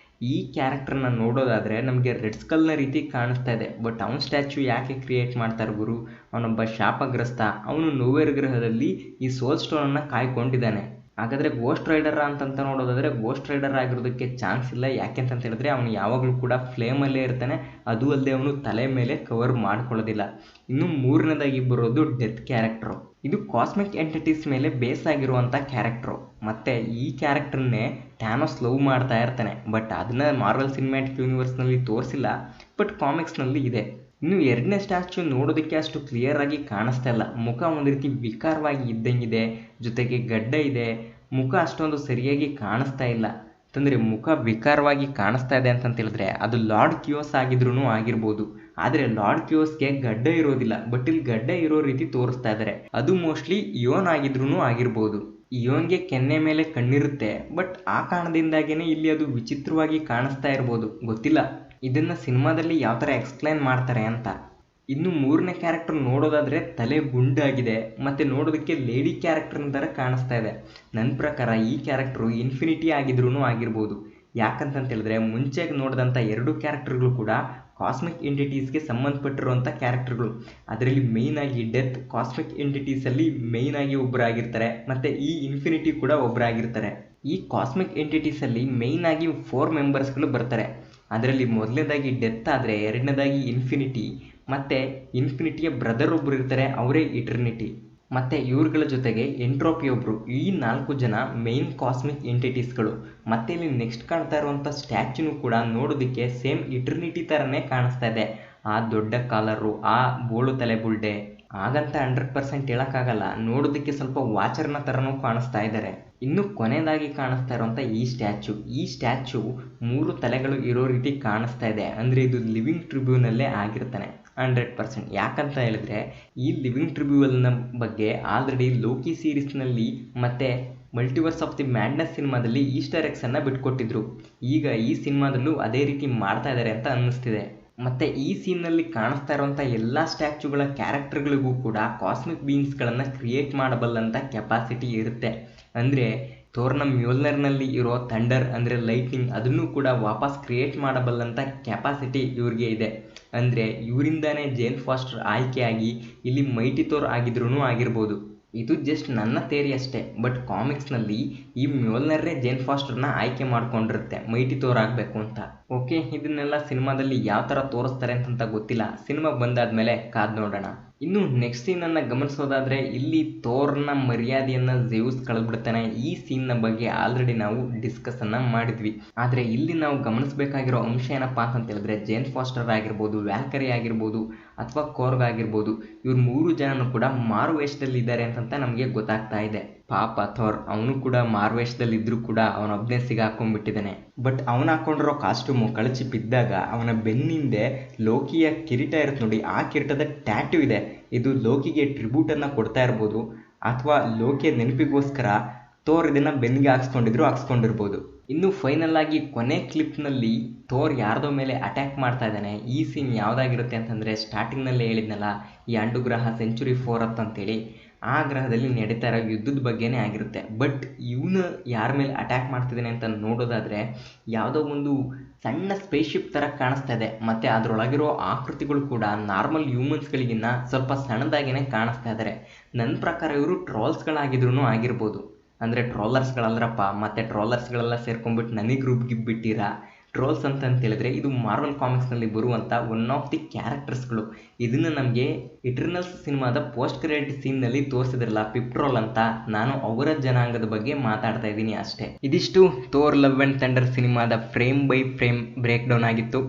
[SPEAKER 1] ಈ ಕ್ಯಾರೆಕ್ಟರ್ನ ನೋಡೋದಾದರೆ ನಮಗೆ ರೆಡ್ ಸ್ಕಲ್ನ ರೀತಿ ಕಾಣಿಸ್ತಾ ಇದೆ. ಬಟ್ ಅವನ ಸ್ಟ್ಯಾಚ್ಯೂ ಯಾಕೆ ಕ್ರಿಯೇಟ್ ಮಾಡ್ತಾರೆ ಗುರು? ಅವನೊಬ್ಬ ಶಾಪಗ್ರಸ್ತ. ಅವನು ನೋವೇರ್ ಗ್ರಹದಲ್ಲಿ ಈ ಸೋಲ್ ಸ್ಟೋನನ್ನು ಕಾಯ್ಕೊಂಡಿದ್ದಾನೆ. ಹಾಗಾದರೆ ಗೋಸ್ಟ್ ರೈಡರ್ ಅಂತಂತ ನೋಡೋದಾದರೆ ಗೋಸ್ಟ್ ರೈಡರ್ ಆಗಿರೋದಕ್ಕೆ ಚಾನ್ಸ್ ಇಲ್ಲ. ಯಾಕೆಂತ ಹೇಳಿದ್ರೆ ಅವನು ಯಾವಾಗಲೂ ಕೂಡ ಫ್ಲೇಮಲ್ಲೇ ಇರ್ತಾನೆ. ಅದು ಅಲ್ಲದೆ ಅವನು ತಲೆ ಮೇಲೆ ಕವರ್ ಮಾಡ್ಕೊಳ್ಳೋದಿಲ್ಲ. ಇನ್ನು ಮೂರನೇದಾಗಿ ಬರೋದು ಡೆತ್ ಕ್ಯಾರೆಕ್ಟ್ರು. ಇದು ಕಾಸ್ಮಿಕ್ ಎಂಟಿಟೀಸ್ ಮೇಲೆ ಬೇಸ್ ಆಗಿರುವಂಥ ಕ್ಯಾರೆಕ್ಟ್ರು. ಮತ್ತು ಈ ಕ್ಯಾರೆಕ್ಟರ್ನೇ ಟ್ಯಾನೋಸ್ ಲವ್ ಮಾಡ್ತಾ ಇರ್ತಾನೆ. ಬಟ್ ಅದನ್ನ ಮಾರ್ವೆಲ್ ಸಿನಿಮ್ಯಾಟಿಕ್ ಯೂನಿವರ್ಸ್ನಲ್ಲಿ ತೋರಿಸಿಲ್ಲ, ಬಟ್ ಕಾಮಿಕ್ಸ್ನಲ್ಲಿ ಇದೆ. ಇನ್ನು ಎರಡನೇ ಸ್ಟ್ಯಾಚ್ಯೂ ನೋಡೋದಕ್ಕೆ ಅಷ್ಟು ಕ್ಲಿಯರ್ ಆಗಿ ಕಾಣಿಸ್ತಾ ಇಲ್ಲ. ಮುಖ ಒಂದು ರೀತಿ ವಿಕಾರವಾಗಿ ಇದ್ದಂಗಿದೆ, ಜೊತೆಗೆ ಗಡ್ಡ ಇದೆ. ಮುಖ ಅಷ್ಟೊಂದು ಸರಿಯಾಗಿ ಕಾಣಿಸ್ತಾ ಇಲ್ಲ. ಅಂತಂದರೆ ಮುಖ ವಿಕಾರವಾಗಿ ಕಾಣಿಸ್ತಾ ಇದೆ ಅಂತ ಹೇಳಿದ್ರೆ ಅದು ಲಾರ್ಡ್ ಕಿಯೋಸ್ ಆಗಿದ್ರೂ ಆಗಿರ್ಬೋದು. ಆದರೆ ಲಾರ್ಡ್ ಕಿಯೋಸ್ಗೆ ಗಡ್ಡ ಇರೋದಿಲ್ಲ, ಬಟ್ ಇಲ್ಲಿ ಗಡ್ಡ ಇರೋ ರೀತಿ ತೋರಿಸ್ತಾ ಇದ್ದಾರೆ. ಅದು ಮೋಸ್ಟ್ಲಿ ಇಯೋನ್ ಆಗಿದ್ರೂ ಆಗಿರ್ಬೋದು. ಇಯೋನ್ಗೆ ಕೆನ್ನೆ ಮೇಲೆ ಕಣ್ಣಿರುತ್ತೆ, ಬಟ್ ಆ ಕಾರಣದಿಂದಾಗೇನೆ ಇಲ್ಲಿ ಅದು ವಿಚಿತ್ರವಾಗಿ ಕಾಣಿಸ್ತಾ ಇರ್ಬೋದು, ಗೊತ್ತಿಲ್ಲ. ಇದನ್ನ ಸಿನಿಮಾದಲ್ಲಿ ಯಾವ ಥರ ಎಕ್ಸ್ಪ್ಲೈನ್ ಮಾಡ್ತಾರೆ ಅಂತ. ಇನ್ನು ಮೂರನೇ ಕ್ಯಾರೆಕ್ಟರ್ ನೋಡೋದಾದ್ರೆ ತಲೆ ಗುಂಡಾಗಿದೆ ಮತ್ತೆ ನೋಡೋದಕ್ಕೆ ಲೇಡಿ ಕ್ಯಾರೆಕ್ಟರ್ ಥರ ಕಾಣಿಸ್ತಾ ಇದೆ. ನನ್ನ ಪ್ರಕಾರ ಈ ಕ್ಯಾರೆಕ್ಟರು ಇನ್ಫಿನಿಟಿ ಆಗಿದ್ರೂ ಆಗಿರ್ಬೋದು. ಯಾಕಂತ ಹೇಳಿದ್ರೆ ಮುಂಚೆ ನೋಡಿದಂಥ 2 ಕ್ಯಾರೆಕ್ಟರ್ಗಳು ಕೂಡ ಕಾಸ್ಮಿಕ್ ಎಂಟಿಟೀಸ್ಗೆ ಸಂಬಂಧಪಟ್ಟಿರುವಂಥ ಕ್ಯಾರೆಕ್ಟರ್ಗಳು. ಅದರಲ್ಲಿ ಮೇಯ್ನ್ ಆಗಿ ಡೆತ್ ಕಾಸ್ಮಿಕ್ ಎಂಟಿಟೀಸಲ್ಲಿ ಮೇಯ್ನ್ ಆಗಿ ಒಬ್ಬರಾಗಿರ್ತಾರೆ, ಮತ್ತು ಈ ಇನ್ಫಿನಿಟಿ ಕೂಡ ಒಬ್ಬರಾಗಿರ್ತಾರೆ. ಈ ಕಾಸ್ಮಿಕ್ ಎಂಟಿಟೀಸಲ್ಲಿ ಮೇಯ್ನ್ ಆಗಿ 4 ಮೆಂಬರ್ಸ್ಗಳು ಬರ್ತಾರೆ. ಅದರಲ್ಲಿ ಮೊದಲನೇದಾಗಿ ಡೆತ್ ಆದರೆ, ಎರಡನೇದಾಗಿ ಇನ್ಫಿನಿಟಿ, ಮತ್ತು ಇನ್ಫಿನಿಟಿಯ ಬ್ರದರ್ ಒಬ್ಬರು ಇರ್ತಾರೆ, ಅವರೇ ಇಟರ್ನಿಟಿ, ಮತ್ತು ಇವ್ರುಗಳ ಜೊತೆಗೆ ಎಂಟ್ರೋಪಿ ಒಬ್ಬರು. ಈ 4 ಜನ ಮೇನ್ ಕಾಸ್ಮಿಕ್ ಎಂಟಿಟೀಸ್ಗಳು. ಮತ್ತು ಇಲ್ಲಿ ನೆಕ್ಸ್ಟ್ ಕಾಣ್ತಾ ಇರುವಂಥ ಸ್ಟ್ಯಾಚ್ಯೂನು ಕೂಡ ನೋಡೋದಕ್ಕೆ ಸೇಮ್ ಇಟರ್ನಿಟಿ ಥರನೇ ಕಾಣಿಸ್ತಾ ಇದೆ. ಆ ದೊಡ್ಡ ಕಾಲರು, ಆ ಬೋಳು ತಲೆ ಬುಲ್ಡೆ, ಹಾಗಂತ 100% ಹೇಳೋಕ್ಕಾಗಲ್ಲ, ನೋಡೋದಕ್ಕೆ ಸ್ವಲ್ಪ ವಾಚರ್ನ ಥರನೂ ಕಾಣಿಸ್ತಾ ಇದ್ದಾರೆ. ಇನ್ನು ಕೊನೆಯದಾಗಿ ಕಾಣಿಸ್ತಾ ಇರುವಂಥ ಈ ಸ್ಟ್ಯಾಚ್ಯೂ 3 ತಲೆಗಳು ಇರೋ ರೀತಿ ಕಾಣಿಸ್ತಾ ಇದೆ. ಅಂದರೆ ಇದು ಲಿವಿಂಗ್ ಟ್ರಿಬ್ಯೂನಲ್ಲೇ ಆಗಿರ್ತಾನೆ 100%. ಯಾಕಂತ ಹೇಳಿದ್ರೆ ಈ ಲಿವಿಂಗ್ ಟ್ರಿಬ್ಯೂನಲ್ನ ಬಗ್ಗೆ ಆಲ್ರೆಡಿ ಲೋಕಿ ಸೀರೀಸ್ನಲ್ಲಿ ಮತ್ತು ಮಲ್ಟಿವರ್ಸ್ ಆಫ್ ದಿ ಮ್ಯಾಡ್ನೆಸ್ ಸಿನಿಮಾದಲ್ಲಿ ಈಸ್ಟರ್ ಎಗ್ಸನ್ನು ಬಿಟ್ಕೊಟ್ಟಿದ್ರು. ಈಗ ಈ ಸಿನಿಮಾದಲ್ಲೂ ಅದೇ ರೀತಿ ಮಾಡ್ತಾ ಇದ್ದಾರೆ ಅಂತ ಅನ್ನಿಸ್ತಿದೆ. ಮತ್ತು ಈ ಸೀನ್ನಲ್ಲಿ ಕಾಣಿಸ್ತಾ ಇರುವಂಥ ಎಲ್ಲ ಸ್ಟ್ಯಾಚ್ಯೂಗಳ ಕ್ಯಾರೆಕ್ಟರ್ಗಳಿಗೂ ಕೂಡ ಕಾಸ್ಮಿಕ್ ಬೀಯಿಂಗ್ಸ್ಗಳನ್ನು ಕ್ರಿಯೇಟ್ ಮಾಡಬಲ್ಲಂಥ ಕೆಪಾಸಿಟಿ ಇರುತ್ತೆ. ಅಂದರೆ ಥೋರ್ನ ಮ್ಯೋಲ್ನರ್ನಲ್ಲಿ ಇರೋ ಥಂಡರ್ ಅಂದರೆ ಲೈಟ್ನಿಂಗ್, ಅದನ್ನು ಕೂಡ ವಾಪಸ್ ಕ್ರಿಯೇಟ್ ಮಾಡಬಲ್ಲಂಥ ಕೆಪಾಸಿಟಿ ಇವ್ರಿಗೆ ಇದೆ. ಅಂದರೆ ಇವರಿಂದಾನೇ ಜೇನ್ ಫಾಸ್ಟರ್ ಆಯ್ಕೆಯಾಗಿ ಇಲ್ಲಿ ಮೈಟಿ ಥೋರ್ ಆಗಿದ್ರೂ ಆಗಿರ್ಬೋದು. ಇದು ಜಸ್ಟ್ ನನ್ನ ಥಿಯರಿ ಅಷ್ಟೇ, ಬಟ್ ಕಾಮಿಕ್ಸ್ನಲ್ಲಿ ಈ ಮ್ಯೋಲ್ನರ್ರೇ ಜೇನ್ ಫಾಸ್ಟರ್ನ ಆಯ್ಕೆ ಮಾಡ್ಕೊಂಡಿರುತ್ತೆ ಮೈಟಿ ಥೋರ್ ಆಗಬೇಕು ಅಂತ. ಓಕೆ, ಇದನ್ನೆಲ್ಲ ಸಿನಿಮಾದಲ್ಲಿ ಯಾವ ಥರ ತೋರಿಸ್ತಾರೆ ಅಂತ ಗೊತ್ತಿಲ್ಲ, ಸಿನಿಮಾ ಬಂದಾದ್ಮೇಲೆ ಕಾದು ನೋಡೋಣ. ಇನ್ನು ನೆಕ್ಸ್ಟ್ ಸೀನನ್ನು ಗಮನಿಸೋದಾದರೆ ಇಲ್ಲಿ ಥೋರ್ನ ಮರ್ಯಾದೆಯನ್ನು ಝೆಯುಸ್ ಕಳೆದ್ಬಿಡ್ತಾನೆ. ಈ ಸೀನ್ನ ಬಗ್ಗೆ ಆಲ್ರೆಡಿ ನಾವು ಡಿಸ್ಕಸನ್ನು ಮಾಡಿದ್ವಿ. ಆದರೆ ಇಲ್ಲಿ ನಾವು ಗಮನಿಸಬೇಕಾಗಿರೋ ಅಂಶ ಏನಪ್ಪ ಅಂತ ಹೇಳಿದ್ರೆ ಜೇನ್ ಫಾಸ್ಟರ್ ಆಗಿರ್ಬೋದು, ವ್ಯಾಲ್ಕರಿ ಆಗಿರ್ಬೋದು, ಅಥವಾ ಕೋರ್ಗ್ ಆಗಿರ್ಬೋದು, ಇವ್ರು 3 ಜನನು ಕೂಡ ಮಾರುವೇಷದಲ್ಲಿ ಇದ್ದಾರೆ ಅಂತ ನಮಗೆ ಗೊತ್ತಾಗ್ತಾ ಇದೆ. ಪಾಪ ಥೋರ್, ಅವನು ಕೂಡ ಮಾರುವೇಷದಲ್ಲಿದ್ದರೂ ಕೂಡ ಅವನೊಬ್ಬನೇ ಸಿಗಾಕೊಂಡ್ಬಿಟ್ಟಿದ್ದಾನೆ. ಬಟ್ ಅವನು ಹಾಕೊಂಡಿರೋ ಕಾಸ್ಟ್ಯೂಮು ಕಳಚಿ ಬಿದ್ದಾಗ ಅವನ ಬೆನ್ನಿಂದೆ ಲೋಕಿಯ ಕಿರೀಟ ಇರುತ್ತೆ ನೋಡಿ, ಆ ಕಿರೀಟದ ಟ್ಯಾಟೂ ಇದೆ. ಇದು ಲೋಕಿಗೆ ಟ್ರಿಬ್ಯೂಟನ್ನು ಕೊಡ್ತಾ ಇರ್ಬೋದು, ಅಥವಾ ಲೋಕಿಯ ನೆನಪಿಗೋಸ್ಕರ ಥೋರ್ ಇದನ್ನು ಬೆನ್ನಿಗೆ ಹಾಕ್ಸ್ಕೊಂಡಿರ್ಬೋದು. ಇನ್ನು ಫೈನಲ್ ಆಗಿ ಕೊನೆ ಕ್ಲಿಪ್ನಲ್ಲಿ ಥೋರ್ ಯಾರ್ದೋ ಮೇಲೆ ಅಟ್ಯಾಕ್ ಮಾಡ್ತಾ ಇದ್ದಾನೆ. ಈ ಸೀನ್ ಯಾವುದಾಗಿರುತ್ತೆ ಅಂತಂದರೆ ಸ್ಟಾರ್ಟಿಂಗ್ನಲ್ಲೇ ಹೇಳಿದ್ನಲ್ಲ, ಈ ಅಂಡುಗ್ರಹ ಸೆಂಚುರಿ 4 ಅಂತೇಳಿ, ಆ ಗ್ರಹದಲ್ಲಿ ನಡೀತಾ ಇರೋ ಯುದ್ಧದ ಬಗ್ಗೆನೇ ಆಗಿರುತ್ತೆ. ಬಟ್ ಇವನು ಯಾರ ಮೇಲೆ ಅಟ್ಯಾಕ್ ಮಾಡ್ತಿದ್ದಾನೆ ಅಂತ ನೋಡೋದಾದರೆ ಯಾವುದೋ ಒಂದು ಸಣ್ಣ ಸ್ಪೇಸ್ಶಿಪ್ ಥರ ಕಾಣಿಸ್ತಾ ಇದೆ. ಮತ್ತು ಅದರೊಳಗಿರೋ ಆಕೃತಿಗಳು ಕೂಡ ನಾರ್ಮಲ್ ಹ್ಯೂಮನ್ಸ್ಗಳಿಗಿನ್ನ ಸ್ವಲ್ಪ ಸಣ್ಣದಾಗಿಯೇ ಕಾಣಿಸ್ತಾ ಇದ್ದಾರೆ. ನನ್ನ ಪ್ರಕಾರ ಇವರು ಟ್ರೋಲ್ಸ್ಗಳಾಗಿದ್ರೂ ಆಗಿರ್ಬೋದು. ಅಂದರೆ ಟ್ರೋಲರ್ಸ್ಗಳಲ್ಲರಪ್ಪ, ಮತ್ತು ಟ್ರೋಲರ್ಸ್ಗಳೆಲ್ಲ ಸೇರ್ಕೊಂಡ್ಬಿಟ್ಟು ನನಗೆ ಗ್ರೂಪ್ಗೆ ಬಿಟ್ಟಿರಾ ಟ್ರೋಲ್ಸ್ ಅಂತ ಹೇಳಿದ್ರೆ ಇದು ಮಾರ್ವಲ್ ಕಾಮಿಕ್ಸ್ನಲ್ಲಿ ಬರುವಂಥ ಒನ್ ಆಫ್ ದಿ ಕ್ಯಾರೆಕ್ಟರ್ಸ್ಗಳು. ಇದನ್ನು ನಮಗೆ ಇಟರ್ನಲ್ಸ್ ಸಿನಿಮಾದ ಪೋಸ್ಟ್ ಕ್ರೆಡಿಟ್ ಸೀನ್ನಲ್ಲಿ ತೋರಿಸಿದ್ರಲ್ಲ ಪಿಪ್ಟ್ರೋಲ್ ಅಂತ, ನಾನು ಅವರ ಜನಾಂಗದ ಬಗ್ಗೆ ಮಾತಾಡ್ತಾ ಇದ್ದೀನಿ ಅಷ್ಟೇ. ಇದಿಷ್ಟು ಥೋರ್ ಲವ್ ಆ್ಯಂಡ್ ಥಂಡರ್ ಸಿನಿಮಾದ frame by frame break down ಆಗಿತ್ತು.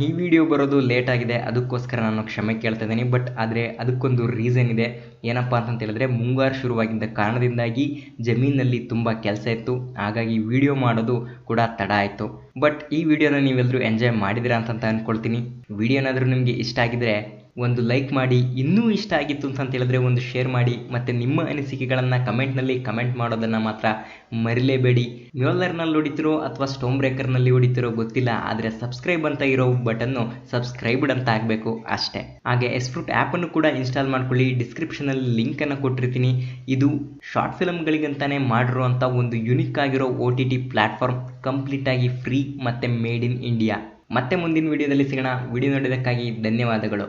[SPEAKER 1] ಈ ವಿಡಿಯೋ ಬರೋದು ಲೇಟ್ ಆಗಿದೆ, ಅದಕ್ಕೋಸ್ಕರ ನಾನು ಕ್ಷಮೆ ಕೇಳ್ತಾ ಇದ್ದೀನಿ. ಬಟ್ ಆದರೆ ಅದಕ್ಕೊಂದು ರೀಸನ್ ಇದೆ. ಏನಪ್ಪ ಅಂತ ಹೇಳಿದ್ರೆ ಮುಂಗಾರು ಶುರುವಾಗಿದ್ದ ಕಾರಣದಿಂದಾಗಿ ಜಮೀನಲ್ಲಿ ತುಂಬ ಕೆಲಸ ಇತ್ತು, ಹಾಗಾಗಿ ವಿಡಿಯೋ ಮಾಡೋದು ಕೂಡ ತಡ ಆಯಿತು. ಬಟ್ ಈ ವಿಡಿಯೋನ ನೀವೆಲ್ಲರೂ ಎಂಜಾಯ್ ಮಾಡಿದಿರಾ ಅಂತ ಅಂದ್ಕೊಳ್ತೀನಿ. ವಿಡಿಯೋ ಏನಾದರೂ ನಿಮಗೆ ಇಷ್ಟ ಆಗಿದ್ರೆ ಒಂದು ಲೈಕ್ ಮಾಡಿ, ಇನ್ನೂ ಇಷ್ಟ ಆಗಿತ್ತು ಅಂತ ಹೇಳಿದ್ರೆ ಒಂದು ಶೇರ್ ಮಾಡಿ, ಮತ್ತು ನಿಮ್ಮ ಅನಿಸಿಕೆಗಳನ್ನು ಕಮೆಂಟ್ನಲ್ಲಿ ಕಮೆಂಟ್ ಮಾಡೋದನ್ನು ಮಾತ್ರ ಮರಿಲೇಬೇಡಿ. ಮ್ಯೋಲ್ನರ್ನಲ್ಲಿ ಹೊಡಿತಿರೋ ಅಥವಾ ಸ್ಟೋನ್ ಬ್ರೇಕರ್ನಲ್ಲಿ ಹೊಡಿತಿರೋ ಗೊತ್ತಿಲ್ಲ, ಆದರೆ ಸಬ್ಸ್ಕ್ರೈಬ್ ಅಂತ ಇರೋ ಬಟನ್ನು ಸಬ್ಸ್ಕ್ರೈಬ್ಡ್ ಅಂತ ಆಗಬೇಕು ಅಷ್ಟೇ. ಹಾಗೆ ಎಸ್ಫ್ರೂಟ್ ಆ್ಯಪನ್ನು ಕೂಡ ಇನ್ಸ್ಟಾಲ್ ಮಾಡ್ಕೊಳ್ಳಿ, ಡಿಸ್ಕ್ರಿಪ್ಷನಲ್ಲಿ ಲಿಂಕನ್ನು ಕೊಟ್ಟಿರ್ತೀನಿ. ಇದು ಶಾರ್ಟ್ ಫಿಲ್ಮ್ಗಳಿಗಂತಾನೆ ಮಾಡಿರುವಂಥ ಒಂದು ಯುನಿಕ್ ಆಗಿರೋ OTT ಪ್ಲ್ಯಾಟ್ಫಾರ್ಮ್, ಕಂಪ್ಲೀಟಾಗಿ ಫ್ರೀ ಮತ್ತು ಮೇಡ್ ಇನ್ ಇಂಡಿಯಾ. ಮತ್ತೆ ಮುಂದಿನ ವಿಡಿಯೋದಲ್ಲಿ ಸಿಗೋಣ. ವಿಡಿಯೋ ನೋಡಿದ್ದಕ್ಕಾಗಿ ಧನ್ಯವಾದಗಳು.